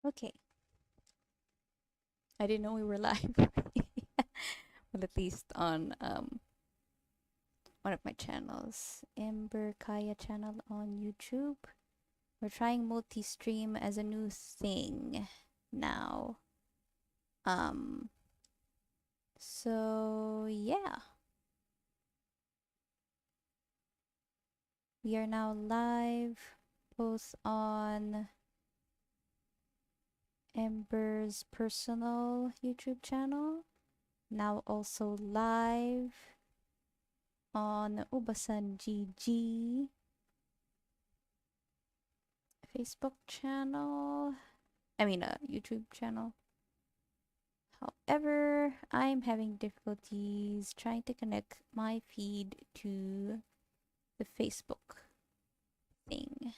Okay. I didn't know we were live. Well, at least on one of my channels, Ember Kaya channel on YouTube. We're trying multi-stream as a new thing now. So yeah. We are now live both on Ember's personal YouTube channel, now also live on Ubasan GG Facebook channel. YouTube channel. However, I'm having difficulties trying to connect my feed to the Facebook thing.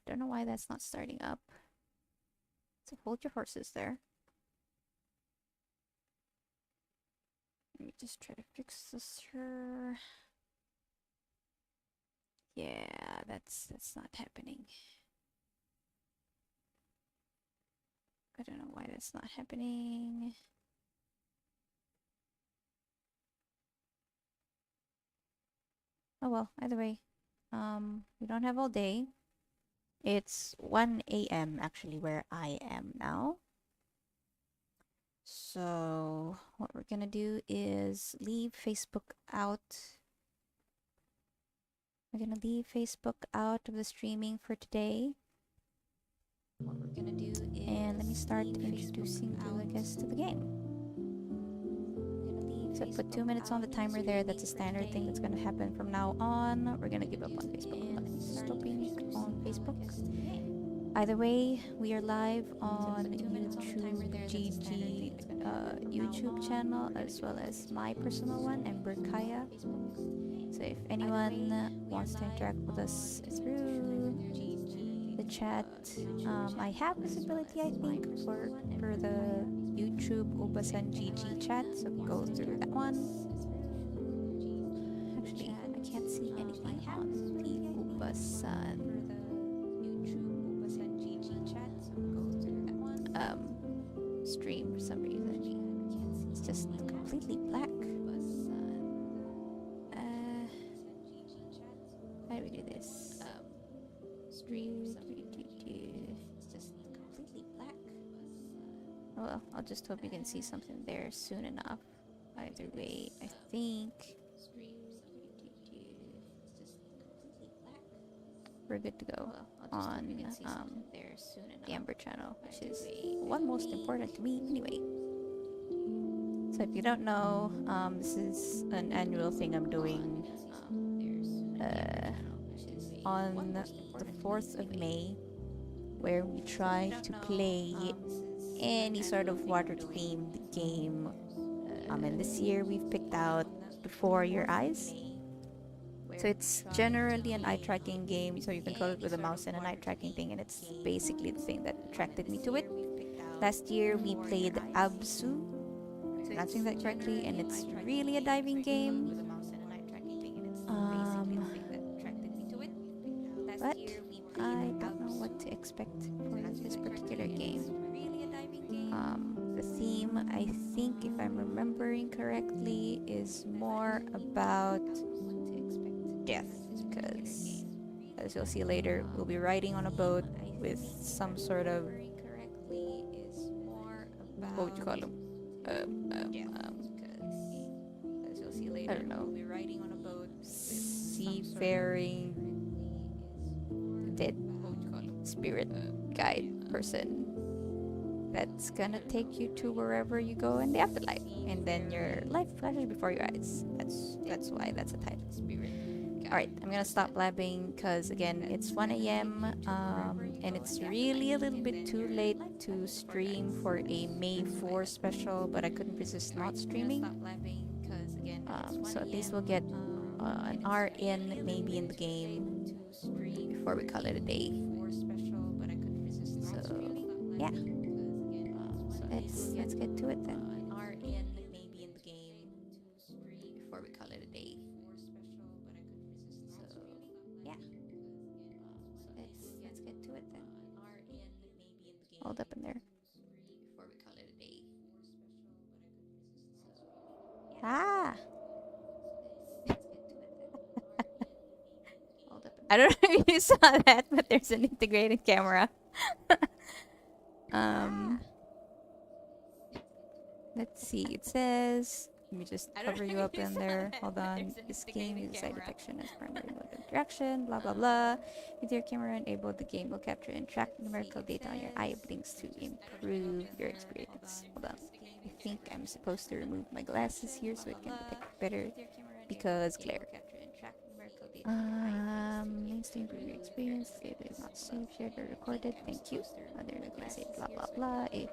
Don't know why that's not starting up. So hold your horses there. Let me just try to fix this here. Yeah, that's not happening. I don't know why that's not happening. Oh well, either way. We don't have all day. It's 1 a.m. actually where I am now. So what we're gonna do is leave Facebook out. We're gonna leave Facebook out of the streaming for today. What we're gonna do is, and let me start introducing you, I guess, to the game. So I put 2 minutes on the timer there. That's a standard thing that's gonna happen from now on. We're gonna give up on Facebook. Stopping on Facebook. Either way, we are live on YouTube GG YouTube channel as well as my personal one, Ember Kaya. So if anyone wants to interact with us through the chat, I have visibility, I think, for the YouTube Ubasan GG chat, so go through that one. Actually, I can't see anything on the Ubasan stream for some reason. It's just completely black. How do we do this? Stream. It's just completely black. Oh well, I'll just hope you can see something there soon enough. Either way, I think we're good to go on the Amber channel, which is one most important to me anyway. So if you don't know, this is an annual thing I'm doing on the 4th of May, where we try to play any sort of water-themed game. And this year we've picked out Before Your Eyes. So it's generally an eye tracking game, so you control it with a mouse and an eye tracking thing, and it's basically the thing that attracted me to it. Last year we played Absu, pronouncing that correctly, and it's really a diving game. But I don't know what to expect for this particular game. The theme, I think, if I'm remembering correctly, is more about death, because as you'll see later, we'll be riding on a boat with some sort of, what would you call them? I don't know. Seafaring dead spirit guide person that's gonna take you to wherever you go in the afterlife, and then your life flashes before your eyes. That's why that's a title. Alright, I'm gonna stop blabbing because again it's 1 a.m. And it's really a little bit too late to stream for a May 4 special, but I couldn't resist not streaming. So at least we'll get an hour in, maybe, in the game before we call it a day. So yeah, let's get to it then. Ah! I don't know if you saw that, but there's an integrated camera. um, let's see. It says, let me just cover you up in there. Hold on. This game uses eye detection as primary mode of interaction. Blah blah blah. With your camera enabled, the game will capture and track numerical data on your eye blinks to improve your experience. Hold on. I think I'm supposed to remove my glasses here so it can detect better because glare. Needs to improve your experience. Data is not saved, shared, or recorded. Thank you. Other than say blah blah blah. If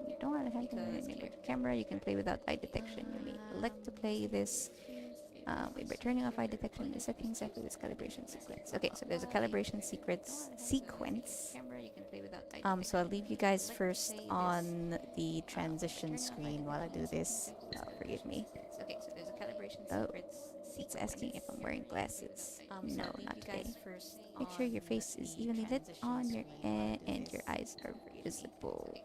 you don't want to have your camera, you can play without eye detection. You may elect to play this by turning off eye detection in the settings after this calibration sequence. Okay, so there's a calibration sequence. So I'll leave you guys first on the transition screen while I do this. Forgive me. Okay, so there's a calibration sequence. It's asking if I'm wearing glasses. No, not today. Make sure your face is evenly lit on your and your eyes are visible.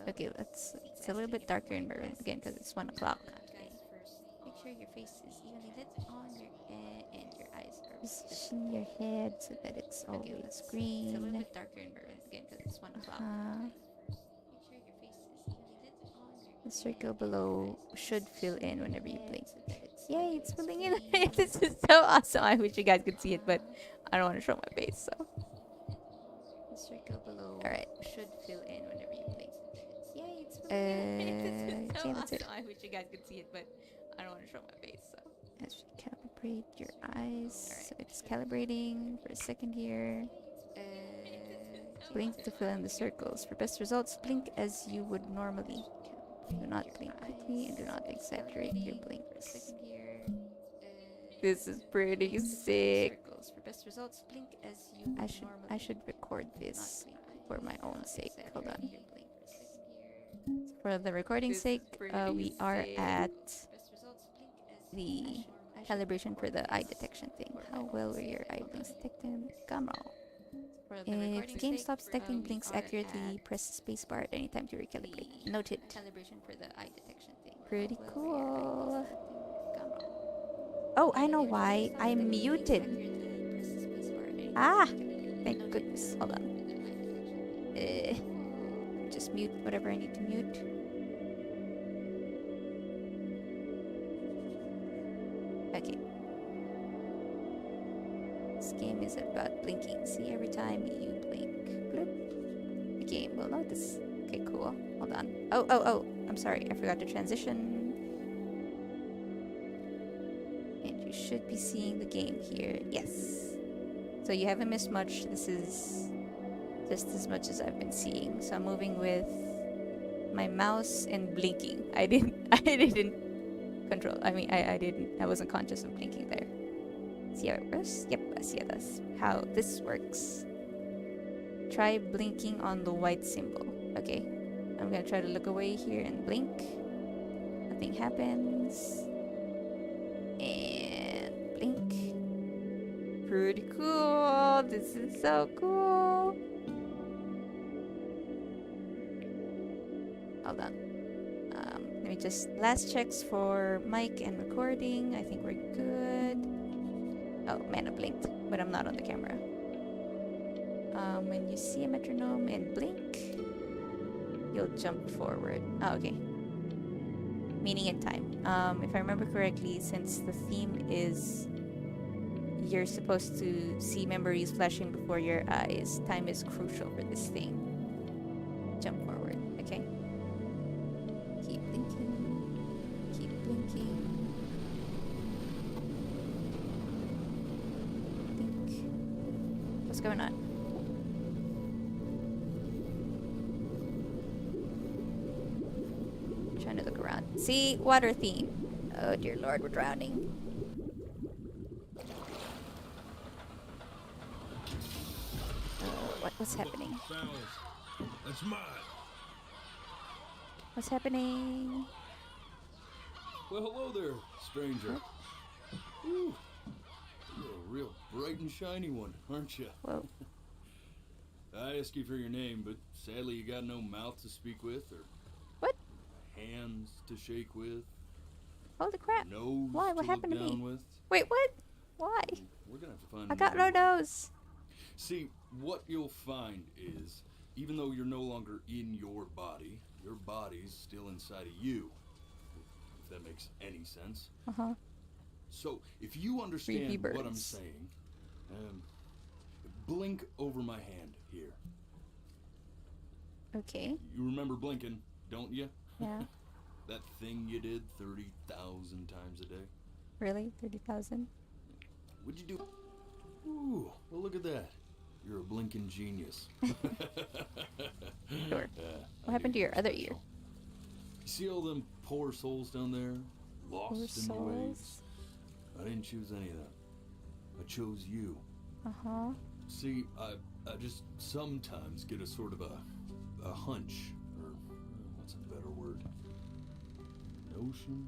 Okay, it's a little bit darker in my room again because it's 1 o'clock. Make sure your face is evenly lit on your and your eyes are position your head so that it's always green. It's a little bit darker in my room again because it's 1 o'clock. The circle below should fill in whenever you blink. Yay, it's filling in. This is so awesome. I wish you guys could see it, but I don't want to show my face, so. The circle below should fill in whenever you blink. Yay, it's filling in. This is so okay, that's awesome. I wish you guys could see it, but I don't want to show my face, so. Let's recalibrate your eyes. So it's calibrating for a second here. Blink to fill in the circles. For best results, blink as you would normally. Do not blink quickly and do not exaggerate your blinks. This is pretty sick. I should record this for my own sake. Hold on. For the recording's sake, we are at the calibration for the eye detection thing. How well were your eye blinks detected? Camera. If the game stops detecting blinks accurately, press spacebar at any time to recalibrate. Noted. Pretty cool. Oh, I know why. I'm muted. Ah! Thank goodness. Hold on. Just mute whatever I need to mute. Okay. This game is about blinking. See, every time you blink, bloop, the game will notice. Okay, cool. Hold on. Oh. I'm sorry. I forgot to transition. And you should be seeing the game here. Yes. So you haven't missed much. This is just as much as I've been seeing. So I'm moving with my mouse and blinking. I didn't control. I wasn't conscious of blinking there. See how it works? Yep, I see how this works. Try blinking on the white symbol. Okay, I'm gonna try to look away here and blink. Nothing happens. And blink. Pretty cool. This is so cool. Hold on. Let me just last checks for mic and recording. I think we're good. Oh man, I blinked, but I'm not on the camera. When you see a metronome and blink, you'll jump forward. Oh, okay. Meaning in time. If I remember correctly, since the theme is you're supposed to see memories flashing before your eyes, time is crucial for this thing. Jump forward, okay? Keep blinking. Keep blinking. Blink. What's going on? Trying to look around. See? Water theme. Oh dear lord, we're drowning. What's happening? That's mine. What's happening? Well, hello there, stranger. Ooh, you're a real bright and shiny one, aren't you? Whoa. I asked you for your name, but sadly you got no mouth to speak with or What? hands to shake with. Holy crap. Nose Why? What to happened look to me? down with. Wait, what? Why? We're gonna have to find I got no another way. nose. See, what you'll find is, even though you're no longer in your body's still inside of you. If that makes any sense. Uh-huh. So, if you understand Creepy what I'm birds. saying, blink over my hand here. Okay. You remember blinking, don't you? Yeah. That thing you did 30,000 times a day. Really? 30,000? What'd you do? Ooh, well look at that. You're a blinking genius. Sure. What happened to your other ear? You see all them poor souls down there? Lost in the waves? I didn't choose any of them. I chose you. Uh-huh. See, I just sometimes get a sort of a hunch, or what's a better word? Notion?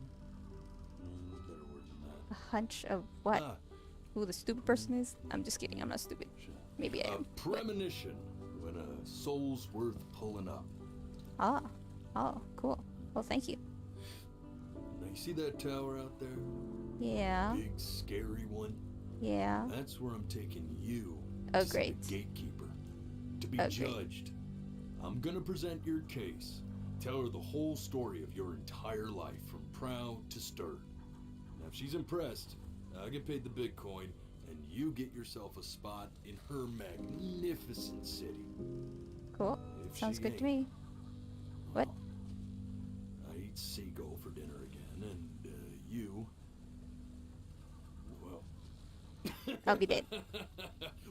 A better word than that. A hunch of what? Ah, Who the stupid person is? I'm just kidding. I'm not stupid. Maybe I a am. premonition when a soul's worth pulling up. Ah. Oh, cool. Well, thank you. Now you see that tower out there? Yeah. Big scary one? Yeah. That's where I'm taking you. Oh, to see great. the gatekeeper. To be Oh, great. judged. I'm gonna present your case. Tell her the whole story of your entire life, from proud to stern. Now, if she's impressed, I get paid the Bitcoin, and you get yourself a spot in her magnificent city. Cool. If Sounds she good to ain't, me. What? I eat seagull for dinner again, and you... well... I'll be dead.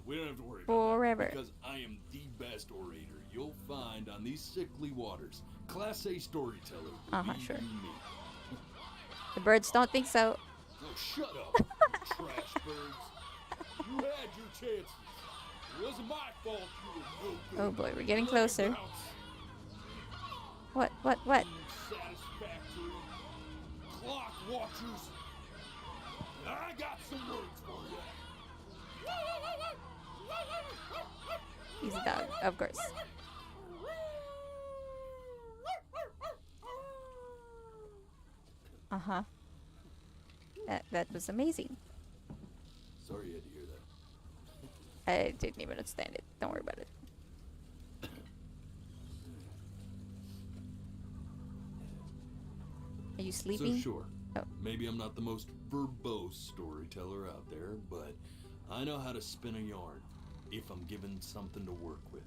We don't have to worry about Forever. that, because I am the best orator you'll find on these sickly waters. Class A storyteller. Uh-huh, believe sure. you me. The birds don't think so. Oh, shut up, trash birds. You had your chances. It wasn't my fault you were no good. Oh boy, we're getting Let it closer. bounce. What? Satisfactory clock watchers. I got some words for you. He's a dog, of course. Uh-huh. That was amazing. Sorry you had to hear that. I didn't even understand it. Don't worry about it. Are you sleeping? So sure, Oh. maybe I'm not the most verbose storyteller out there, but I know how to spin a yarn if I'm given something to work with.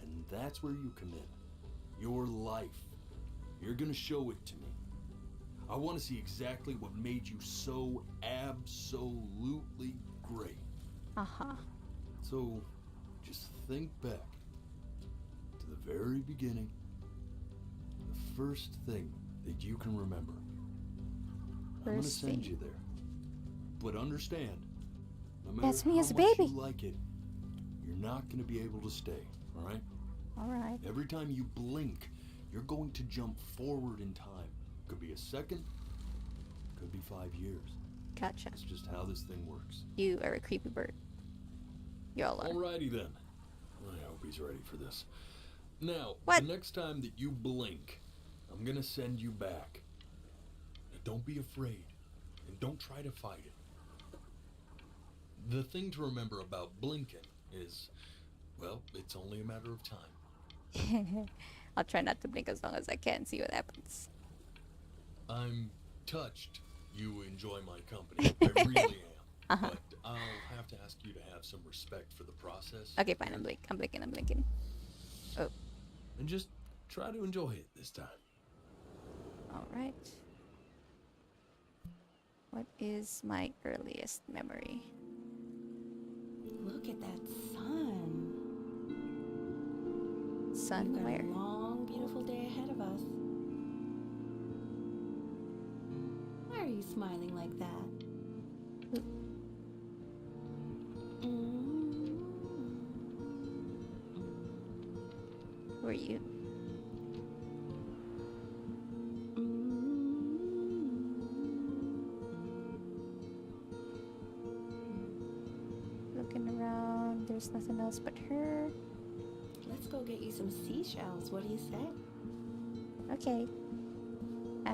And that's where you come in. Your life. You're gonna show it to me. I want to see exactly what made you so absolutely great. Uh-huh. So, just think back to the very beginning. The first thing that you can remember. I'm gonna First send thing. you there. But understand, no matter That's me how as a much baby. you like it, you're not gonna be able to stay, alright? Alright. Every time you blink, you're going to jump forward in time. Could be a second, could be 5 years. Gotcha. That's just how this thing works. You are a creepy bird. Y'all are. Alrighty then. I hope he's ready for this. Now, What? the next time that you blink, I'm gonna send you back. Now, don't be afraid, and don't try to fight it. The thing to remember about blinking is, well, it's only a matter of time. I'll try not to blink as long as I can. See what happens. I'm touched you enjoy my company. I really am. Uh-huh. But I'll have to ask you to have some respect for the process. Okay, fine. I'm blinking. Oh, And just try to enjoy it this time. alright. What is my earliest memory? Look at that sun. Sun We've got where? a long, beautiful day ahead of us. Why are you smiling like that? Who are you? Looking around, there's nothing else but her. Let's go get you some seashells. What do you say? Okay.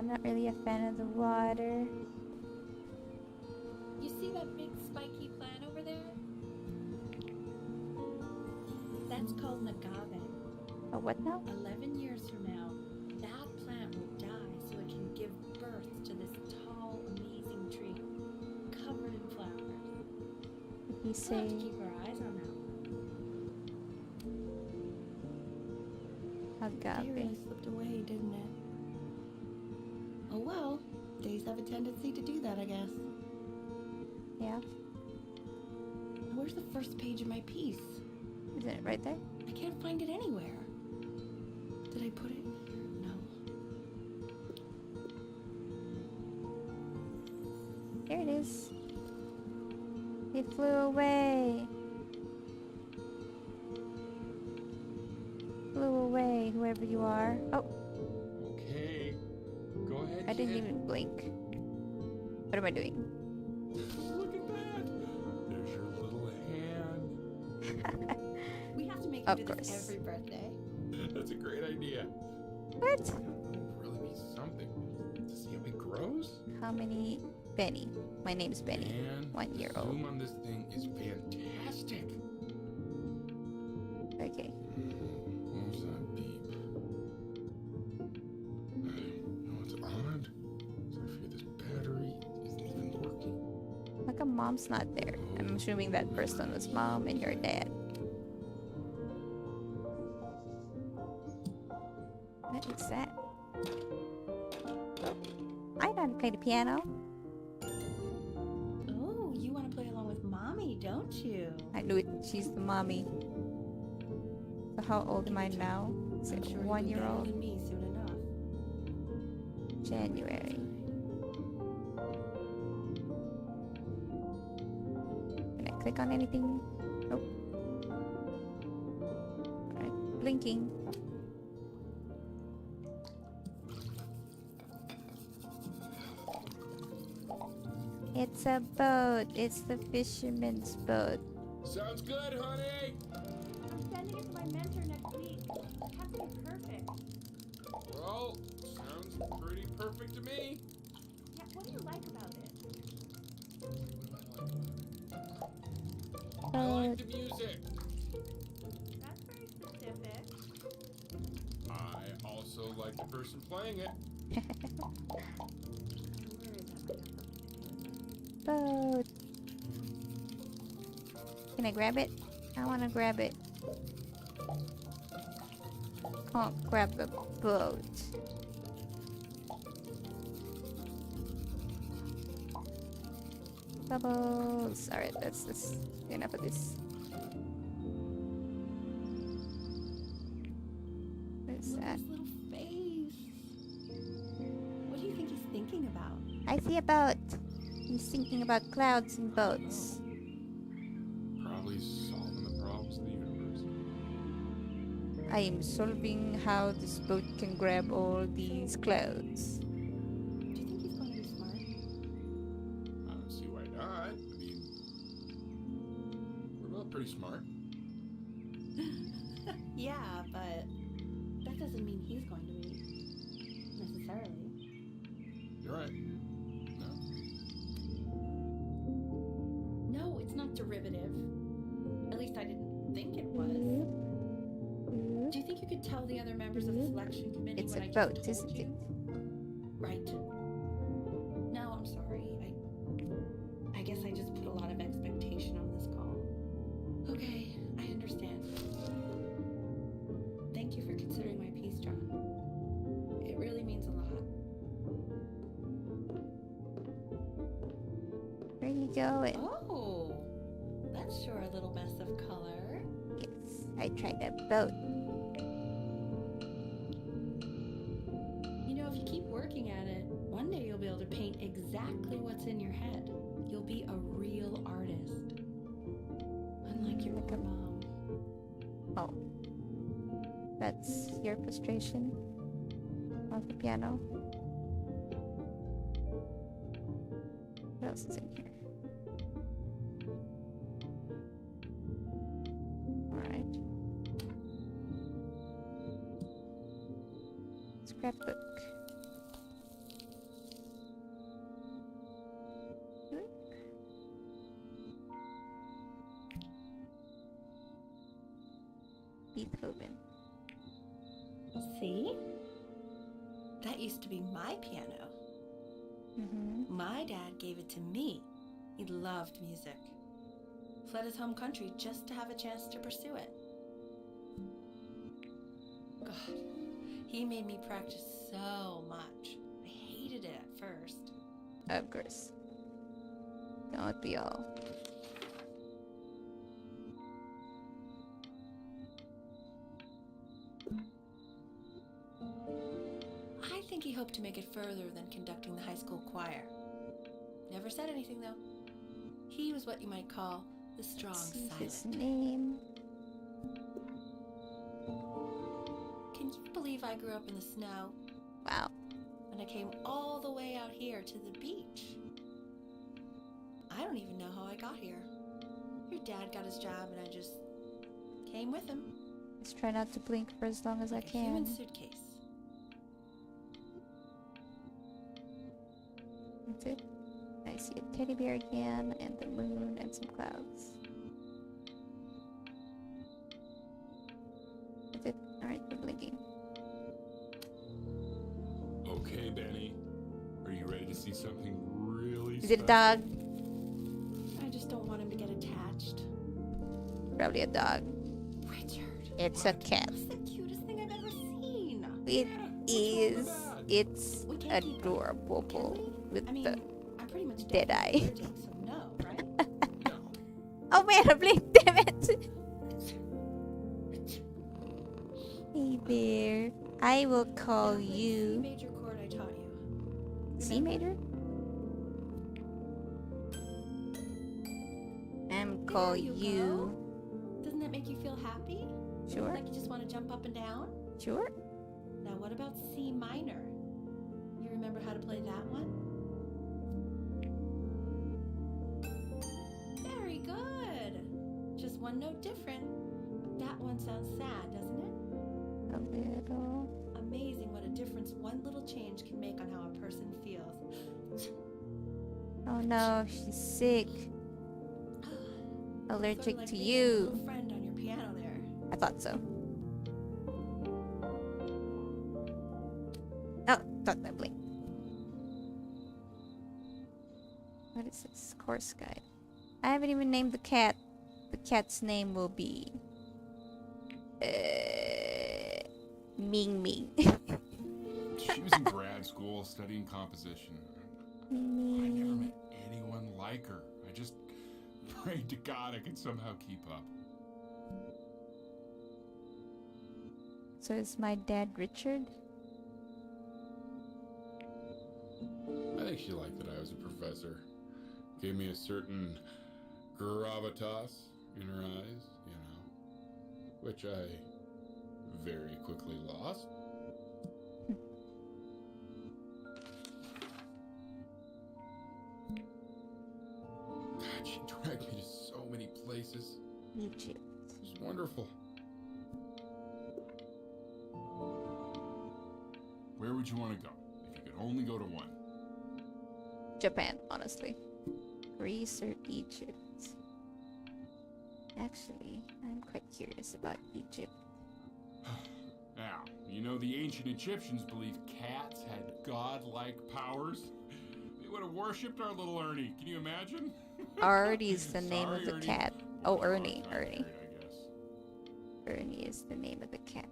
I'm not really a fan of the water. You see that big spiky plant over there? That's called an agave. Oh, what now? 11 years from now, that plant will die so it can give birth to this tall, amazing tree covered in flowers. Did he We'll have say? to keep our eyes on that one. Day Agave. really slipped away, didn't it? Oh well, days have a tendency to do that, I guess. Yeah. Where's the first page of my piece? Isn't it right there? I can't find it anywhere. Did I put it here? No. There it is. It flew away. Flew away, whoever you are. Oh, Okay, go ahead. I didn't kid. even blink. What am I doing? Look at that. There's your little hand. We have to make Of him do course. this every birthday. That's a great idea. What? It would really be something to see how it grows. How many? Benny. My name's Benny. And 1 year old. zoom on this thing is fantastic. Okay. What's that beep? No, it's odd. So I fear this battery isn't even working. How come mom's not there? I'm assuming that person was mom and your dad. What is that? I know how to play the piano. Oh, you want to play along with Mommy, don't you? I knew it. She's the mommy. So how old am I now? Is I'm it sure 1 you'll year get it old? in me soon enough. January. Can I click on anything? Nope. Alright, blinking. It's a boat. It's the fisherman's boat. Sounds good, honey. I'm sending it to my mentor next week. It has to be perfect. Well, sounds pretty perfect to me. Yeah, what do you like about it? I like Boat. the music. That's very specific. I also like the person playing it. I'm worried that might have something to do with it. Boat. Can I grab it? I want to grab it. Can't grab the boat. Bubbles. Alright, that's this. Enough of this. What is Look that? at his little face. What do you think he's thinking about? I see a boat. He's thinking about clouds and boats. Probably solving the problems of the universe. I am solving how this boat can grab all these clouds. Do you think he's going to be smart? I don't see why not. I mean, we're both pretty smart. Yeah, but that doesn't mean he's going to be. Necessarily. You're right. No. No, it's not derivative. At least I didn't think it was. Do you think you could tell the other members of the selection committee It's what a I just boat, told isn't you? it? Right. No, I'm sorry. I guess I just put a lot of expectation on this call. Okay, I understand. Thank you for considering my piece, John. It really means a lot. Where are you going? Oh, that's sure a little mess of color. Yes, I tried a boat. You know, if you keep working at it, one day you'll be able to paint exactly what's in your head. You'll be a real artist. Unlike your poor mom. Oh. That's your frustration of the piano. What else is in here? Alright. Scrapbook. Beethoven. See? That used to be my piano. Mm-hmm. My dad gave it to me. He loved music. Fled his home country just to have a chance to pursue it. God, he made me practice so much. I hated it at first. Of course. Don't we all? I think he hoped to make it further than conducting the high school choir. Never said anything, though. He was what you might call the strong Let's see his silent. name. Can you believe I grew up in the snow? Wow. And I came all the way out here to the beach. I don't even know how I got here. Your dad got his job and I just came with him. Let's try not to blink for as long as Like I a human can. suitcase. That's it. I see a teddy bear again, and the moon, and some clouds. That's it. Alright, we're blinking. Okay, Benny. Are you ready to see something really Is it a dog? I just don't want him to get attached. Probably a dog. Richard, It's a cat. that's the cutest thing I've ever seen. It is. with that? It's We can't keep him, adorable can we? with I mean, the. I'm pretty much dead definitely eye. allergic, so no, right? No. Oh man, I blinked. Damn it. Hey there. I will call Now play C you. major chord I taught you. C major? I'm call There you you. Doesn't that make you feel happy? Sure, Like you just want to jump up and down? sure. Now what about C minor? You remember how to play that one? Very good. Just one note different. But that one sounds sad, doesn't it? A little. Amazing what a difference one little change can make on how a person feels. Oh no, she's sick. Sort Allergic of like to being a you. little friend on your piano there. I thought so. Oh, thought that blinked. What is this? Course guide. I haven't even named the cat. The cat's name will be Ming Ming. She was in grad school studying composition. I never met anyone like her. I just prayed to God I could somehow keep up. So is my dad Richard? I think she liked that I was a professor. Gave me a certain gravitas in her eyes, you know, which I very quickly lost. God, she dragged me to so many places. Egypt. It was wonderful. Where would you want to go if you could only go to one? Japan, honestly. Greece or Egypt? Actually, I'm quite curious about Egypt. Now, you know the ancient Egyptians believed cats had godlike powers. They would have worshipped our little Ernie. Can you imagine? Artie is the name of Sorry, the Ernie. cat. Oh, it's Ernie. not Ernie. married, I guess. Ernie is the name of the cat.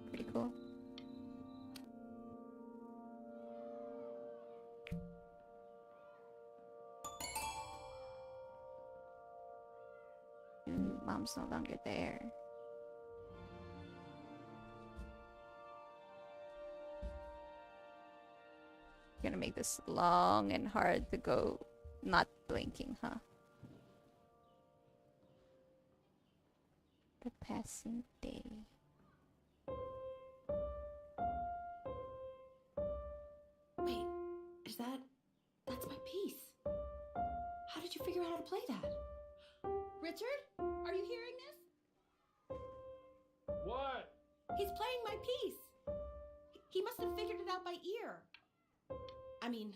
Pretty cool. Mom's no longer there. Gonna make this long and hard to go not blinking, huh? The passing day. Wait, that's my piece. How did you figure out how to play that? Richard, are you hearing this? What? He's playing my piece. He must have figured it out by ear. I mean,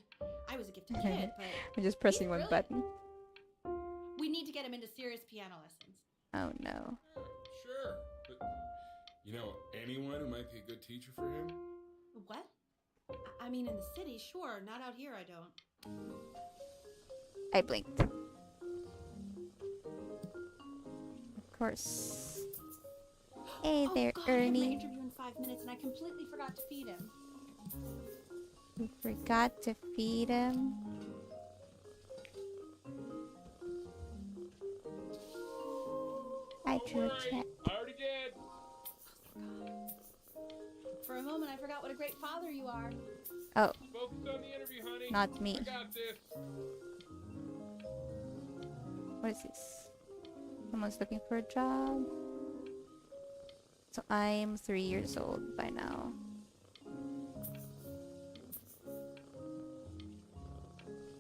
I was a gifted kid, but I'm just pressing one brilliant. button. we We need to get him into serious piano lessons. Oh no. Sure. But, you know, anyone who might be a good teacher for him? What? I mean, in the city, sure. Not out here, I don't. I blinked. Of course. Hey there, God, I have my Ernie. interview in 5 minutes and I completely forgot to feed him. You forgot to feed him? I drew a cat. I already did. For a moment, I forgot what a great father you are. Oh, Focus on the interview, honey. not me. I got this. What is this? Someone's looking for a job. So I'm 3 years old by now.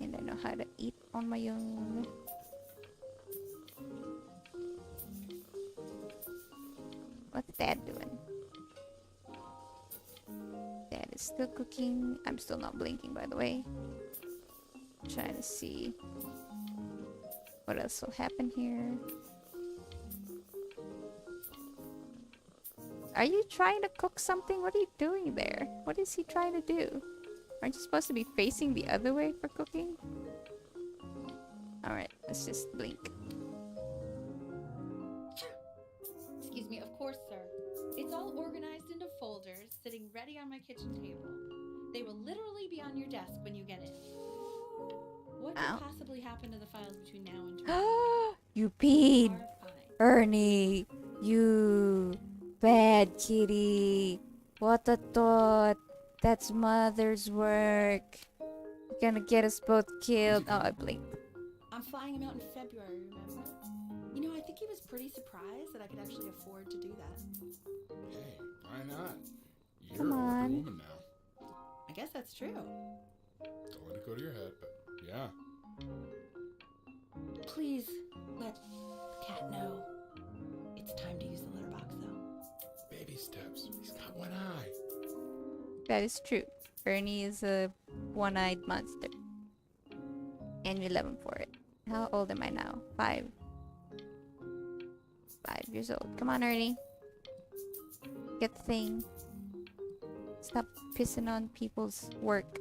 And I know how to eat on my own. What's Dad doing? Dad is still cooking. I'm still not blinking, by the way. Trying to see what else will happen here. Are you trying to cook something? What are you doing there? What is he trying to do? Aren't you supposed to be facing the other way for cooking? Alright, let's just blink. Excuse me, of course, sir. It's all organized into folders, sitting ready on my kitchen table. They will literally be on your desk when you get in. What could possibly happen to the files between now and tomorrow? You peed! Are fine. Ernie! You bad kitty! What a thought! That's mother's work! You're gonna get us both killed. Oh, I blinked. I'm flying him out in February, remember? You know, I think he was pretty surprised that I could actually afford to do that. Hey, why not? You're Come a working on. woman now. I guess that's true. Don't let it go to your head, but yeah. Please let the cat know. It's time to use the litter box, though. Baby steps. He's got one eye. That is true. Ernie is a one-eyed monster. And we love him for it. How old am I now? 5. 5 years old. Come on, Ernie. Get the thing. Stop pissing on people's work.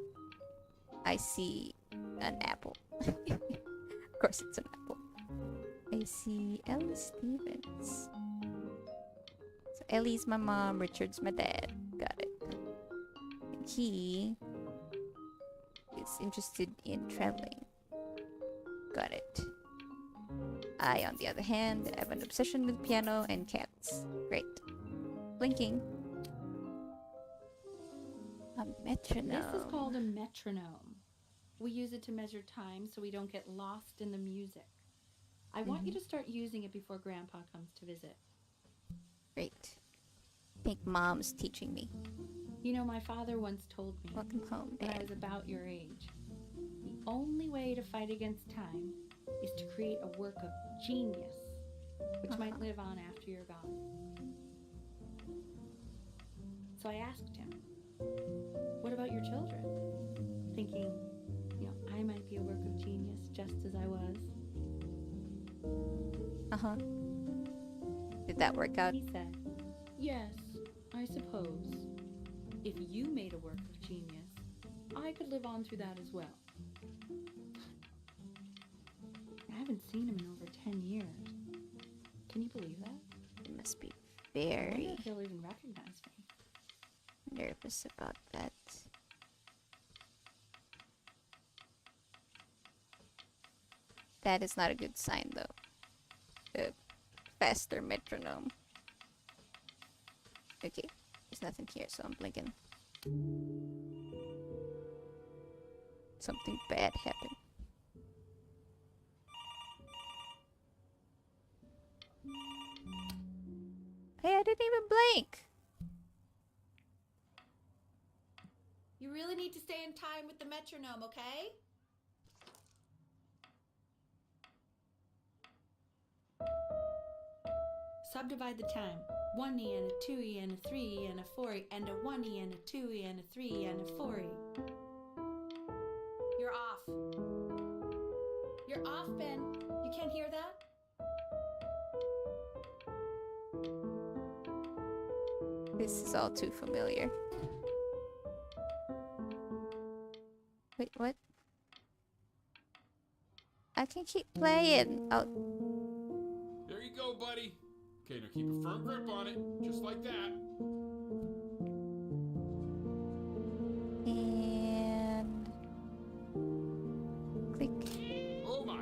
I see an apple. Of course it's an apple. I see Ellie Stevens. So Ellie's my mom, Richard's my dad. Got it. And he is interested in traveling. Got it. I, on the other hand, have an obsession with piano and cats. Great. Blinking. A metronome. This is called a metronome. We use it to measure time so we don't get lost in the music. I want you to start using it before Grandpa comes to visit. Great. I think Mom's teaching me. You know, my father once told me Welcome home, when I Dad. was about your age, the only way to fight against time is to create a work of genius, which might live on after you're gone. So I asked him, what about your children? Thinking, you know, I might be a work of genius just as I was. Uh-huh. Did that work out? He said, yes, I suppose. If you made a work of genius, I could live on through that as well. I haven't seen him in over 10 years. Can you believe that? You must be I wonder very if he'll even recognize me. nervous about that. That is not a good sign, though. The faster metronome. Okay, there's nothing here, so I'm blinking. Something bad happened. Hey, I didn't even blink! You really need to stay in time with the metronome, okay? Subdivide the time. 1E and a 2E and a 3E and a 4E and a 1E and a 2E and a 3E and a 4E. You're off. You're off, Ben. You can't hear that? This is all too familiar. Wait, what? I can keep playing. Oh, There you go, buddy. Okay, now keep a firm grip on it, just like that. and click. Oh my.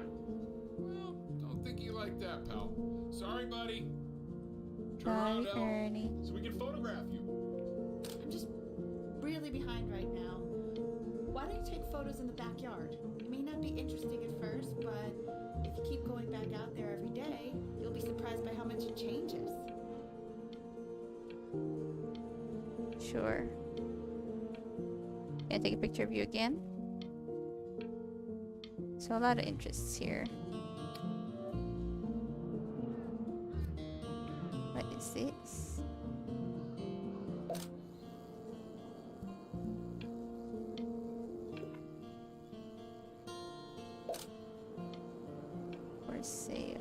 Well, don't think you like that, pal. Sorry, buddy. Turn around, Sorry, Al, Ernie. so we can photograph you. I'm just really behind right now. Why don't you take photos in the backyard? It may not be interesting at first, but if you keep going back out there every day, you'll be surprised by how much it changes. Sure. Can I take a picture of you again? So a lot of interests here. What is this? For sale.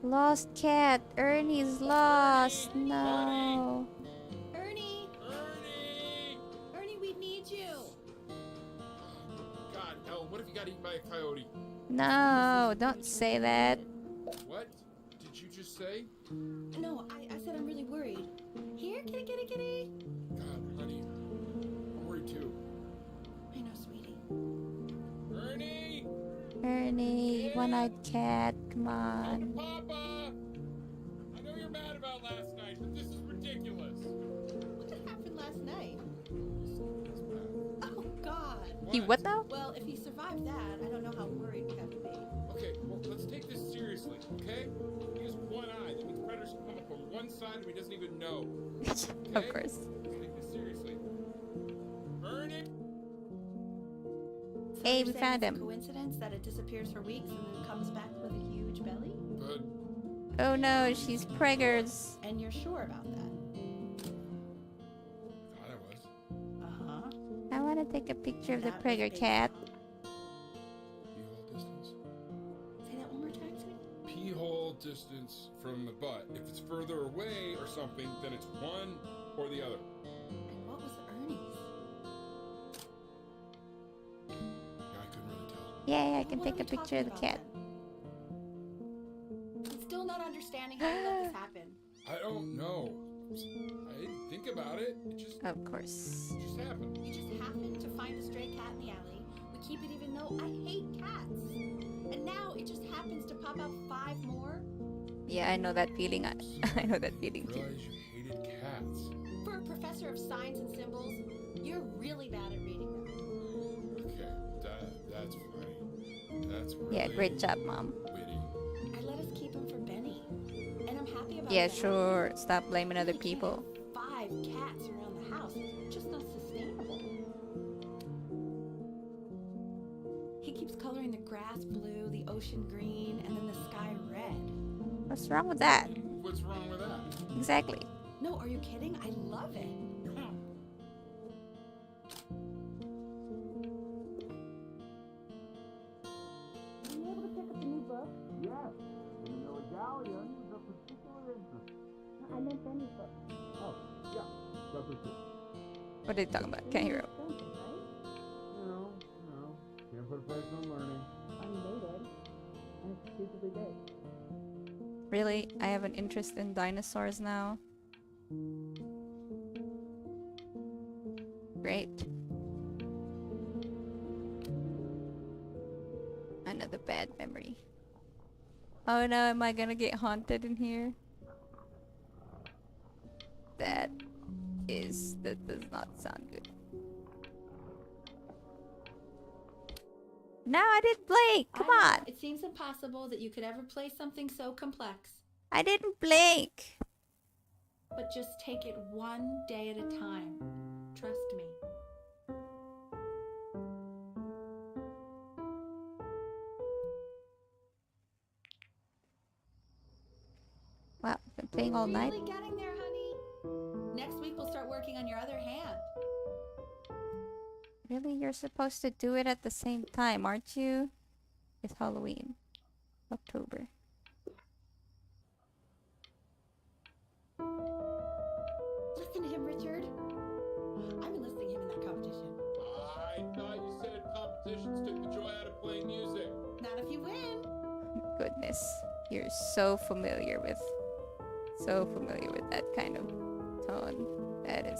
Lost cat. Ernie's lost. No. Ernie! Ernie! Ernie, we need you! God, Al, what if you got eaten by a coyote? No, don't say that. What did you just say? No, I said I'm really worried. Here, kitty, kitty, kitty! God, honey, I'm worried too. I know, sweetie. Ernie! Ernie, one-eyed cat. Come Come to on. Papa! I know you're mad about last night, but this is ridiculous. What happened last night? Oh, God. He what now? Well, if he survived that, I don't know how worried we have to be. Okay, well, let's take this seriously, okay? He has one eye. That means predators can come up on one side and he doesn't even know. Of Okay? course. Let's take this seriously. Ernie! So Hey, you're we saying found it's a him. coincidence that it disappears for weeks and then comes back with a huge belly? But Oh no, she's preggers. And you're sure about that? God, I was. Uh-huh. I want to take a picture of the That was pregger based cat. on- Pee-hole distance. Say that one more time, sweetie. Pee-hole distance from the butt. If it's further away or something, then it's one or the other. And what was Ernie's? Yeah, I couldn't really tell. Yay, I can What are take a we picture of the talking cat. about then? I'm still not understanding how you let this happen. I don't know. I didn't think about it. It just Of course. happened. You just happened to find a stray cat in the alley. We keep it even though I hate cats. And now it just happens to pop out 5 more? Yeah, I know that feeling. I know that feeling too. Realize you hated cats. For a professor of signs and symbols, you're really bad at reading them. Okay, that's funny. That's really Yeah, great job, Mom. witty. I let us keep him for Benny. And I'm happy about Yeah, that. sure. Stop blaming other We can't people. have 5 cats around the house. It's just not sustainable. He keeps coloring the grass blue, the ocean green, and then the sky red. What's wrong with that? What's wrong with that? Exactly. No, are you kidding? I love it. Were you able to pick up the new book? Yes, in the medallion is of particular interest. I meant Benny's book. Oh, yeah, that was it. What are they talking about? Can't hear it. No, can't put a price on learning. And it's stupidly big. Really? I have an interest in dinosaurs now. Great. Another bad memory. Oh no, am I gonna get haunted in here? That does not sound good. No, I didn't blink! Come I know, on! It seems impossible that you could ever play something so complex. I didn't blink! But just take it one day at a time. Trust me. Wow, I've been playing all night. Really getting there, honey. Next week we'll start working on your other hand. Really? You're supposed to do it at the same time, aren't you? It's Halloween. October. Listen to him, Richard. I'm enlisting him in that competition. I thought you said competitions took the joy out of playing music. Not if you win. Goodness. You're so familiar with that kind of tone. That is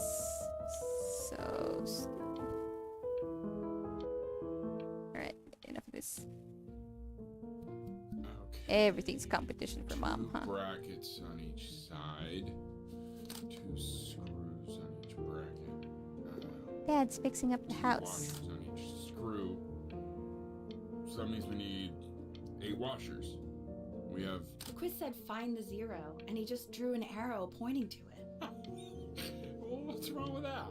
so stupid. Alright, enough of this. Okay. Everything's competition for mom, Two huh? brackets on each side. 2 screws on each bracket. Dad's fixing up the 2 house. washers on each screw. So that means we need 8 washers. We have. The quiz said find the 0, and he just drew an arrow pointing to it. Well, what's wrong with that?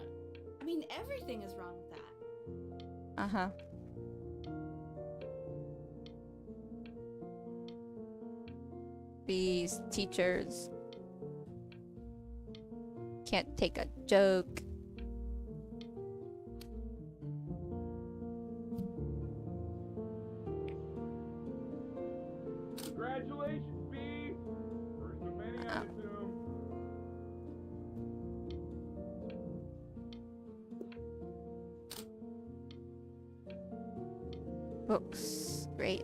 I mean, everything is wrong with that. Uh-huh. These teachers can't take a joke. Congratulations, B! First of many, I assume. Books. Great.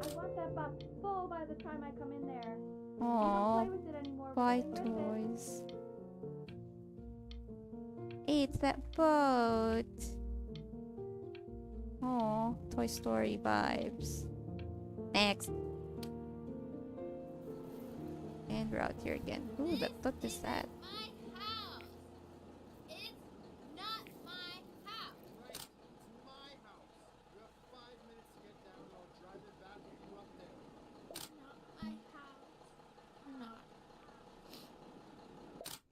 I want that box full by the time I come in there. Aww. Play with it anymore. Buy but I miss it. toys. Hey, it's that boat. Aw, Toy Story vibes. Next. And we're out here again. Ooh, what is that? My house. It's not my house. Right, it's my house. You have 5 minutes to get down, or I'll drive it back with you up there. Not my house. Not.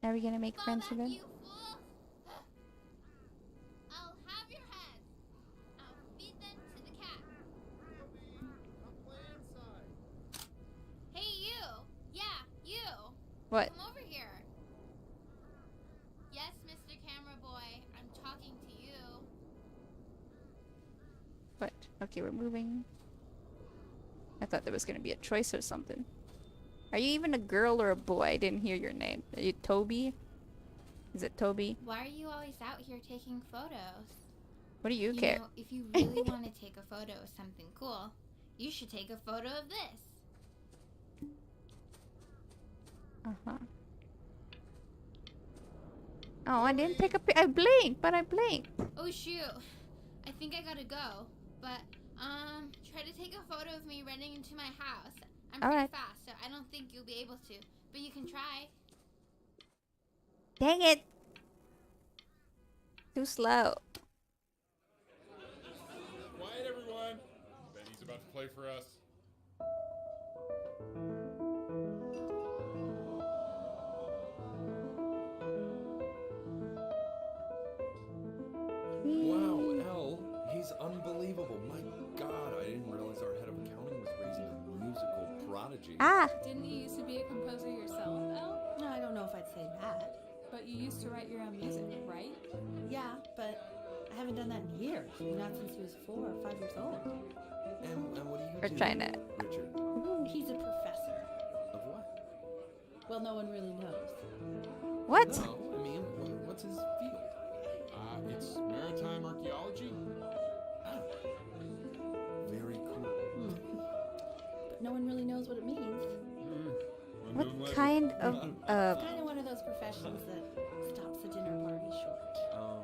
Are we gonna make Fall friends back, with him? you fool. I'll have your heads. I'll feed them to the cat. Come play inside. Hey, you. Yeah, you. What? Come over here. Yes, Mr. Camera Boy. I'm talking to you. What? Okay, we're moving. I thought there was gonna be a choice or something. Are you even a girl or a boy? I didn't hear your name. Are you Toby? Is it Toby? Why are you always out here taking photos? What do you care? know, if you really want to take a photo of something cool, you should take a photo of this. Uh-huh. Oh, I didn't take a I blinked, but I blinked. Oh shoot. I think I gotta go. But try to take a photo of me running into my house. I'm pretty Alright. fast, so I don't think you'll be able to. But you can try. Dang it! Too slow. Quiet, everyone. Benny's about to play for us. Wow, L, he's unbelievable. My God, I didn't realize our head of accounting was raising a musical prodigy. Ah! Didn't you used to be a composer yourself, Elle? No, I don't know if I'd say that. But you used to write your own music, right? Yeah, but I haven't done that in years. Not since he was 4 or 5 years old. And what do you We're do, trying to... Richard? He's a professor. Of what? Well, no one really knows. What? No, I mean, what's his field? It's maritime archaeology. Ah, very cool. But no one really knows what it means. What kind of... It's kind of one of those professions that stops a dinner party short. Oh,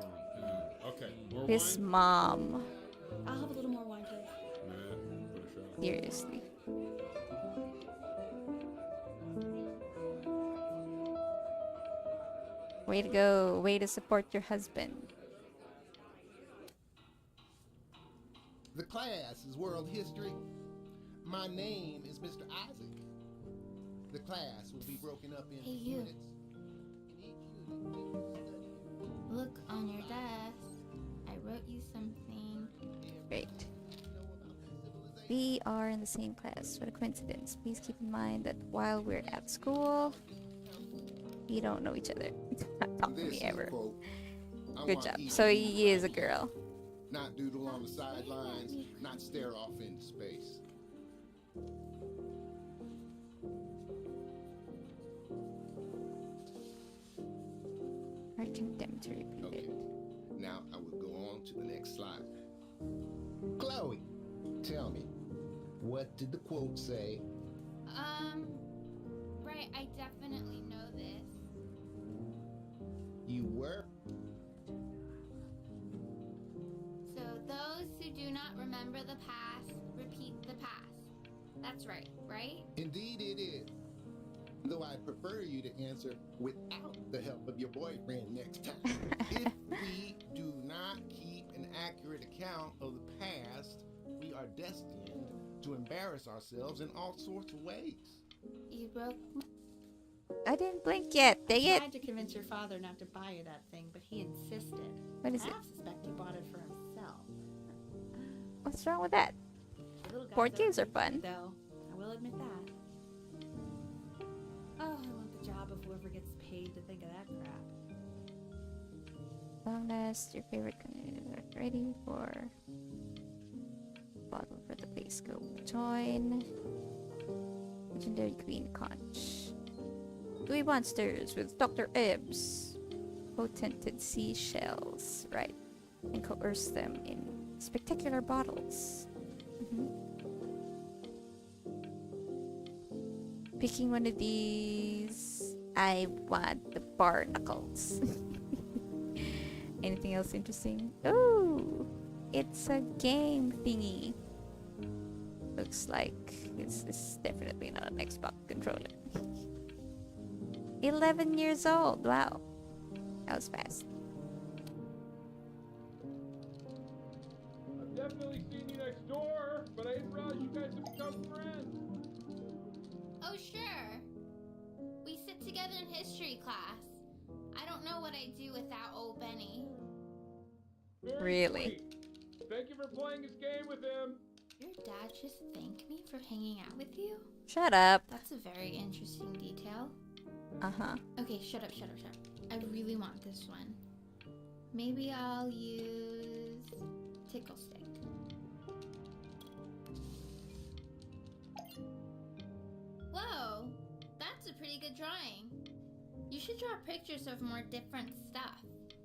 Okay, more This wine? mom. I'll have a little more wine, please. Nah, put a shot. Seriously. Way to go. Way to support your husband. The class is world history. My name is Mr. Isaac. The class will be broken up into Hey, you. units. In each unit, we will study Look on your desk. I wrote you something. Great. know about the civilization. We are in the same class. What a coincidence. Please keep in mind that while we're at school, we don't know each other. Not talk to This me is ever. a quote Good want job. each So of you he is a right here. girl. Not doodle on the sidelines, not stare off into space. Are condemned to repeat Okay. it. Now I will go on to the next slide. Chloe, tell me, what did the quote say? Right, I definitely know this. You were? So those who do not remember the past, repeat the past. That's right, right? Indeed it is. Though I prefer you to answer without the help of your boyfriend next time. If we do not keep an accurate account of the past, we are destined to embarrass ourselves in all sorts of ways. You broke I didn't blink yet. Dang I it. tried to convince your father not to buy you that thing, but he insisted. What is I it? half suspect he bought it for himself. What's wrong with that? The little guy's Board games are okay, fun. though. I will admit that. Oh, I want the job of whoever gets paid to think of that crap. Long last, your favorite candidates are ready for bottle for the base go join. Legendary Queen Conch. Gooey monsters with Dr. Ebbs. Potented seashells, right? And coerce them in spectacular bottles. Picking one of these. I want the barnacles. Anything else interesting? Oh, it's a game thingy. Looks like it's definitely not an Xbox controller. 11 years old. Wow, that was fast. I've definitely seen you next door, but I didn't realize you guys have become friends. Oh, sure. We sit together in history class. I don't know what I'd do without old Benny. Very Really? sweet. Thank you for playing this game with him. Your dad just thanked me for hanging out with you? Shut up. That's a very interesting detail. Uh-huh. Okay, shut up. I really want this one. Maybe I'll use Tickle Stick. Whoa, that's a pretty good drawing. You should draw pictures of more different stuff.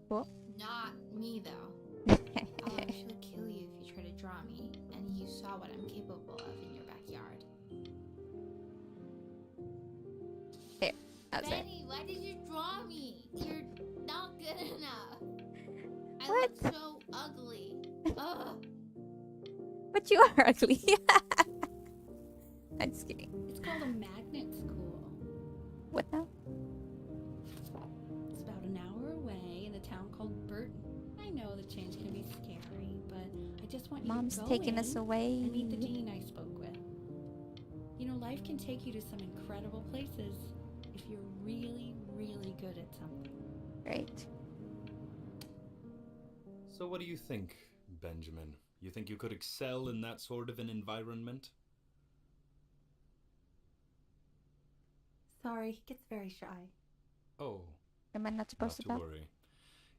What? Not me, though. I'll actually kill you if you try to draw me, and you saw what I'm capable of in your backyard. There. How's that? Benny, why did you draw me? You're not good enough. I What? look so ugly. Ugh. But you are ugly. I'm just kidding. It's called a magnet school. What now? It's about an hour away in a town called Burton. I know the change can be scary, but I just want you Mom's to go taking in us away. and meet the dean I spoke with. You know, life can take you to some incredible places if you're really, really good at something. Right. So what do you think, Benjamin? You think you could excel in that sort of an environment? Sorry, he gets very shy. Oh, Am I not not supposed to to talk? worry.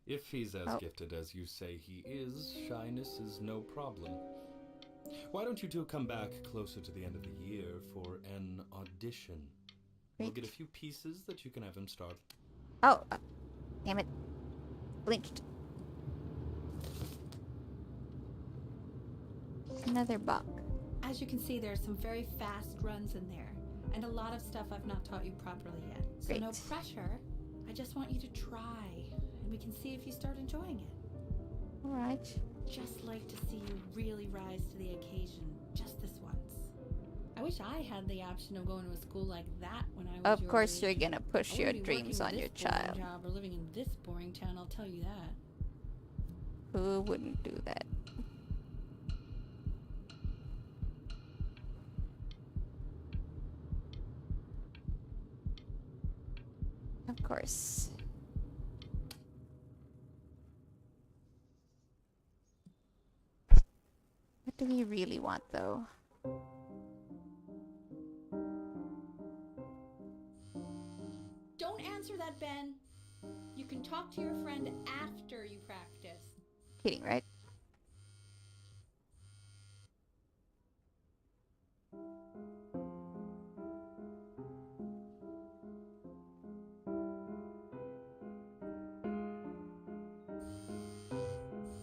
If he's as Oh. gifted as you say he is, shyness is no problem. Why don't you two come back closer to the end of the year for an audition? We'll Great. get a few pieces that you can have him start. Oh, damn it. Blinked. Another bug. As you can see, there are some very fast runs in there, and a lot of stuff I've not taught you properly yet. So no Great. pressure. I just want you to try, and we can see if you start enjoying it. Alright. Just like to see you really rise to the occasion, just this once. I wish I had the option of going to a school like that when I was Of your course age. you're gonna I push your wouldn't be dreams working on your this boring child. job or living in this boring town, I'll tell you that. Who wouldn't do that? Of course. What do we really want, though? Don't answer that, Ben. You can talk to your friend after you practice. Kidding, right?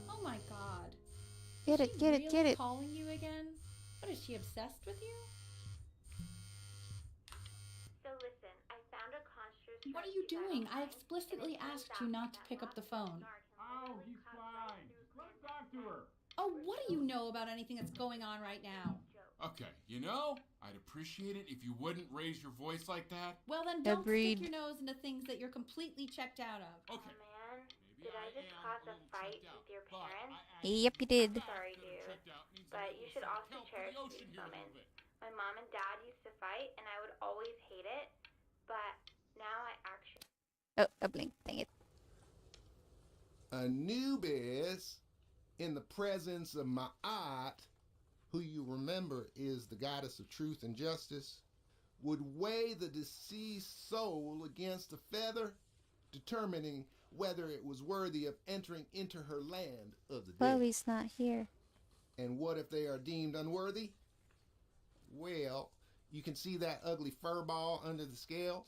Oh my god. Get it, Is she get it, get really it. calling you again? What, is she obsessed with you? So listen, I found a construct. What are you doing? I explicitly asked you not to pick up the phone. Oh, he's fine. Let him talk to her. Oh, what do you know about anything that's going on right now? Okay, you know, I'd appreciate it if you wouldn't raise your voice like that. Well, then don't Agreed. stick your nose into things that you're completely checked out of. Okay. Man, Maybe did I just am cause a little fight checked out, with your but parents? Yep, you did. Sorry, Feeling dude. checked out means But a you little should also self-help for cherish the ocean these here a little moments. bit. My mom and dad used to fight, and I would always hate it. But now I actually. Oh, a blink. Dang it. Anubis, in the presence of Ma'at, who you remember is the goddess of truth and justice, would weigh the deceased soul against a feather, determining whether it was worthy of entering into her land of the dead. Chloe's not here. And what if they are deemed unworthy? Well, you can see that ugly fur ball under the scale?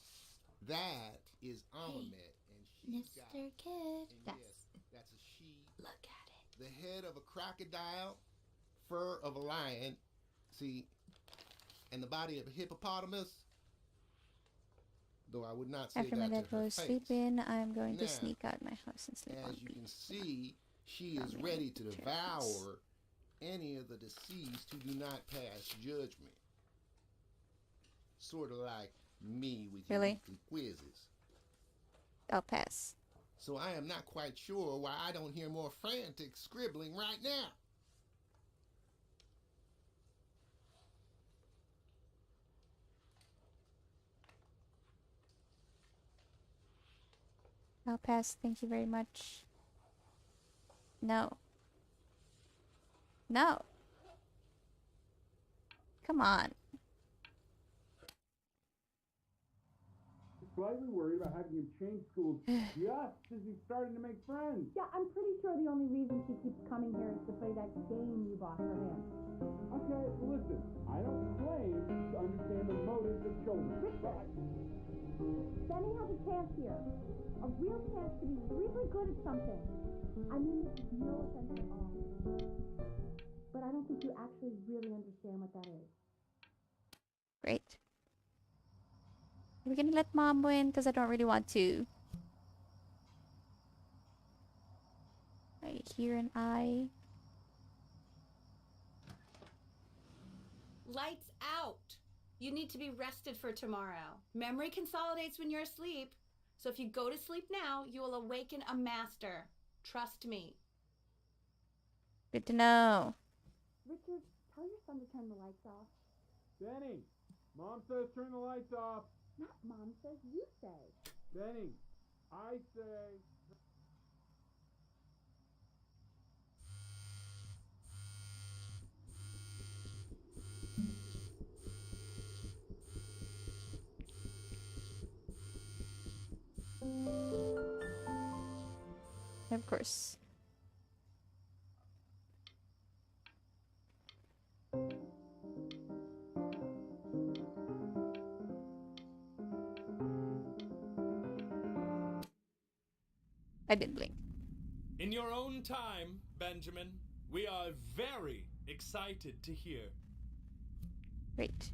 That is Amamet, and she's got... Mr. Kid. And yes, that's a she. Look at it. The head of a crocodile, fur of a lion, see, and the body of a hippopotamus. Though I would not say After my that dad to her goes face. sleeping, I'm going to Now, sneak out my house and sleep on As you beach. can see, she From is the ready to terrace. devour any of the deceased who do not pass judgment. Sort of like me with your Really? weekly quizzes. I'll pass. So I am not quite sure why I don't hear more frantic scribbling right now. I'll pass. Thank you very much. No. No. Come on. Slightly worried about having him change schools just as he's starting to make friends. Yeah, I'm pretty sure the only reason she keeps coming here is to play that game you bought for him. Okay, well, listen, I don't claim to understand the motives of children. Richard, Benny has a chance here. A real chance to be really good at something. I mean, this is no offense at all. But I don't think you actually really understand what that is. Great. We're gonna let Mom win because I don't really want to. I hear an eye. Lights out. You need to be rested for tomorrow. Memory consolidates when you're asleep. So if you go to sleep now, you will awaken a master. Trust me. Good to know. Richard, tell your son to turn the lights off. Benny, Mom says turn the lights off. Not Mom says, you say. Benny, I say... Of course. I didn't blink. In your own time, Benjamin, we are very excited to hear. Great.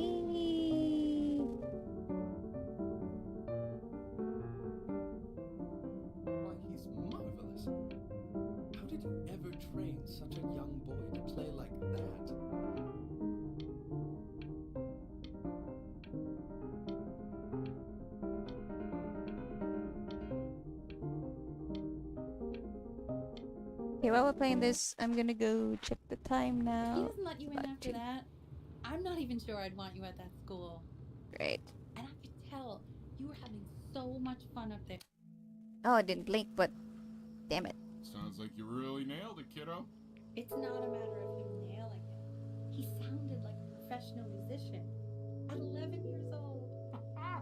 Whee! Why, he's marvelous. How did you ever train such a young boy to play like that? Okay, while we're playing this, I'm gonna go check the time If he now. doesn't let you in About after 2. that, I'm not even sure I'd want you at that school. Great. And I could tell you were having so much fun up there. Oh, I didn't blink, but Damn it. Sounds like you really nailed it, kiddo. It's not a matter of him nailing it. He sounded like a professional musician at 11 years old. Now,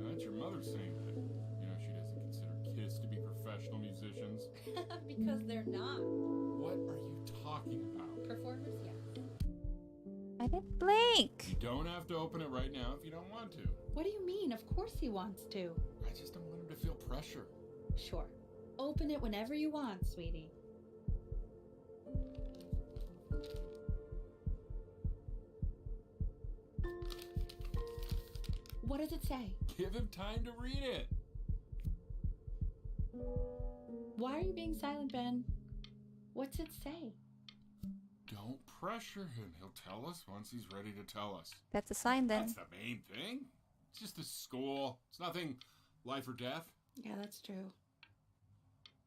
that's your mother saying that. You know, she doesn't consider kids to be professional musicians. Because they're not. What are you talking about? Performers, yes. I didn't blink. You don't have to open it right now if you don't want to. What do you mean? Of course he wants to. I just don't want him to feel pressure. Sure. Open it whenever you want, sweetie. What does it say? Give him time to read it. Why are you being silent, Ben? What's it say? Don't pressure him. He'll tell us once he's ready to tell us. That's a sign then. That's the main thing. It's just a school. It's nothing life or death. Yeah, that's true.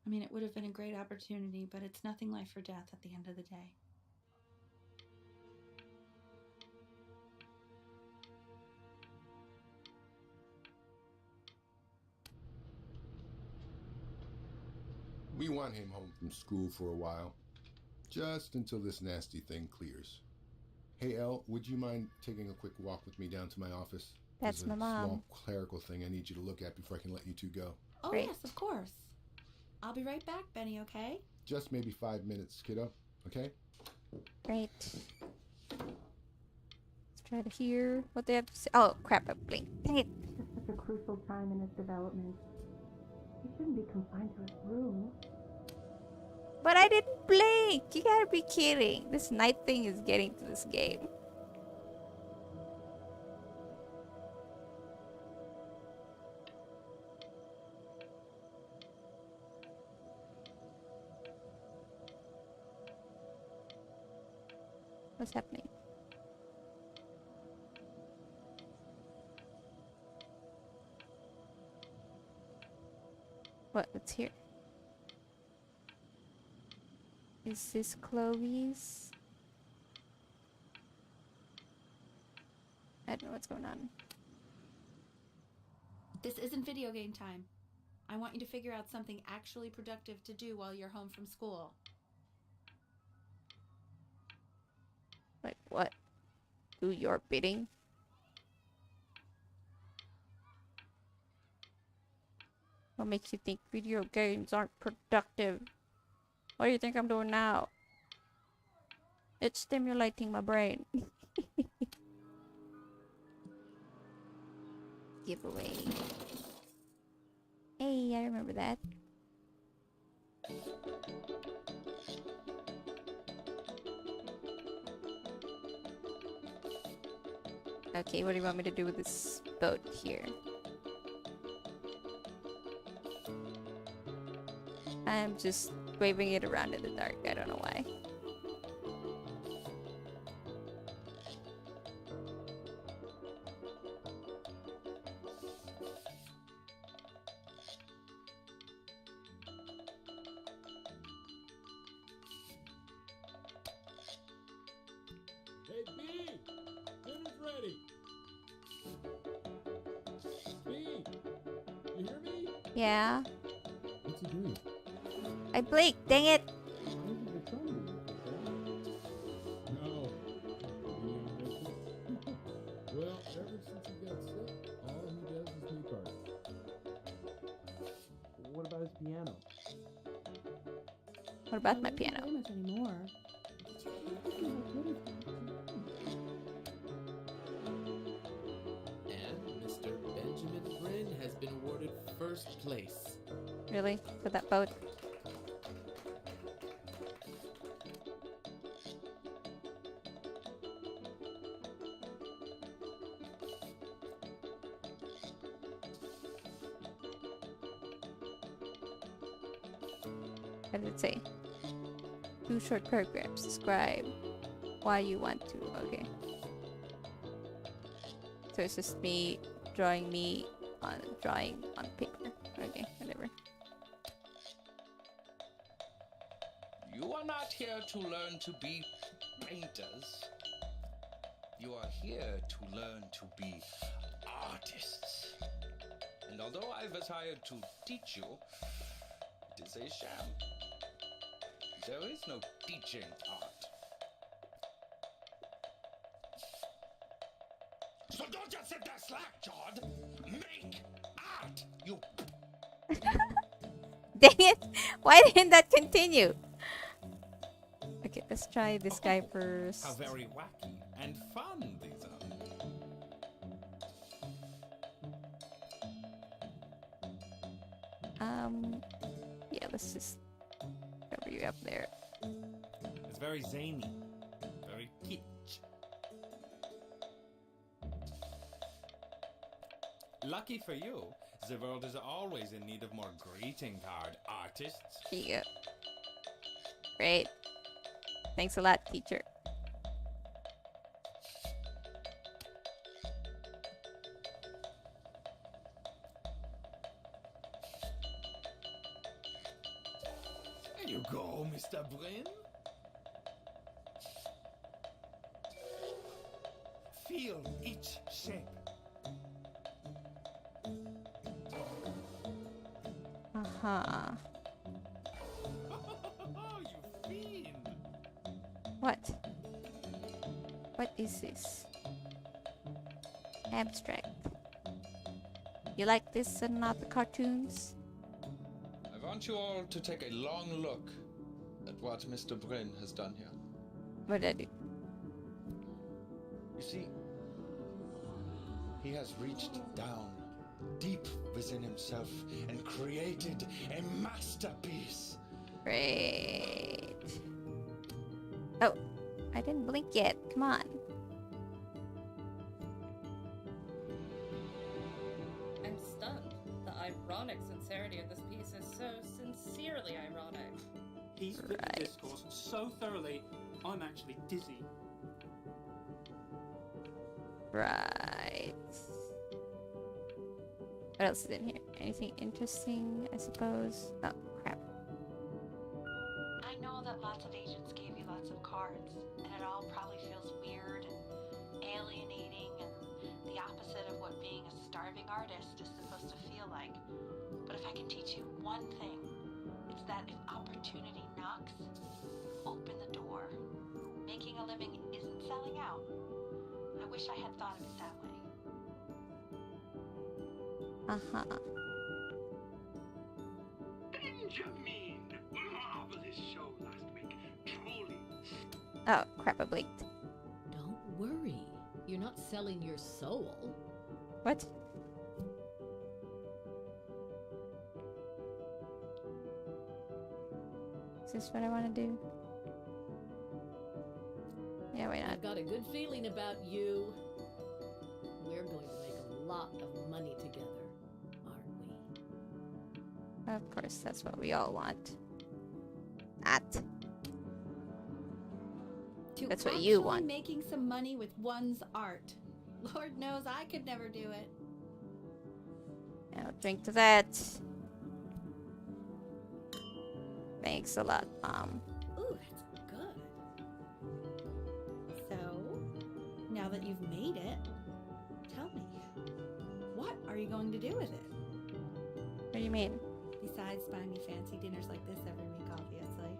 I mean, it would have been a great opportunity, but it's nothing life or death at the end of the day. We want him home from school for a while. Just until this nasty thing clears. Hey, Elle, would you mind taking a quick walk with me down to my office? That's There's my a mom. small clerical thing I need you to look at before I can let you two go. Oh, Great. yes, of course. I'll be right back, Benny, okay? Just maybe 5 minutes, kiddo. Okay? Great. Let's try to hear what they have to say. Oh, crap, I blinked. Dang it. It's such a crucial time in his development. He shouldn't be confined to his room. But I didn't blink. You gotta be kidding. This night thing is getting to this game. What's happening? What? What's here? Is this Chloe's? I don't know what's going on. This isn't video game time. I want you to figure out something actually productive to do while you're home from school. Like what? Do your bidding? What makes you think video games aren't productive? What do you think I'm doing now? It's stimulating my brain. Giveaway. Hey, I remember that. Okay, what do you want me to do with this boat here? I'm just waving it around in the dark. I don't know why. Hey, B! Dinner's ready! B! You hear me? Yeah, What's he doing? I blinked. Dang it! No. Well, ever since he got sick, all he does is make art. What about his piano? What about my piano? Not anymore. And Mr. Benjamin Bryn has been awarded first place. Really? For that boat? What did it say? 2 short paragraphs. Describe why you want to. Okay. So it's just me drawing on paper. Okay, whatever. You are not here to learn to be painters. You are here to learn to be artists. And although I was hired to teach you, It is a sham. There is no teaching art. So don't just sit there slack, Jod. Make art, you. Dang it! Why didn't that continue? Okay, let's try this guy first. How very wacky and fun these are. Yeah, let's just cover you up there. It's very zany, very kitsch. Lucky for you, the world is always in need of more greeting card artists. Here you go. Great. Thanks a lot, teacher. There you go, Mr. Brin. Feel each shape. Uh-huh. You fiend! What? What is this? Abstract. You like this and not the cartoons? I want you all to take a long look at what Mr. Brin has done here. What did I do? You see, he has reached down deep within himself and created a masterpiece. Great. Oh, I didn't blink yet. Come on. I'm stunned. The ironic sincerity of this piece is so sincerely ironic. He's put the discourse so thoroughly, I'm actually dizzy. Right. What else is in here? Anything interesting, I suppose? Oh, crap. I know that lots of agents gave you lots of cards, and it all probably feels weird and alienating and the opposite of what being a starving artist is supposed to feel like. But if I can teach you one thing, it's that if opportunity knocks, open the door. Making a living isn't selling out. I wish I had thought of it that way. Uh-huh. Benjamin! Marvelous show last week. Truly. Oh, crap, I blinked. Don't worry. You're not selling your soul. What? Is this what I want to do? Yeah, why not? I've got a good feeling about you. We're going to make a lot of money together, aren't we? Of course, that's what we all want. That. That's what you want. Making some money with one's art. Lord knows I could never do it. I'll drink to that. Thanks a lot, Mom. Ooh, that's good. So, now that you've made it, tell me, what are you going to do with it? What do you mean? Besides buying me fancy dinners like this every week, obviously.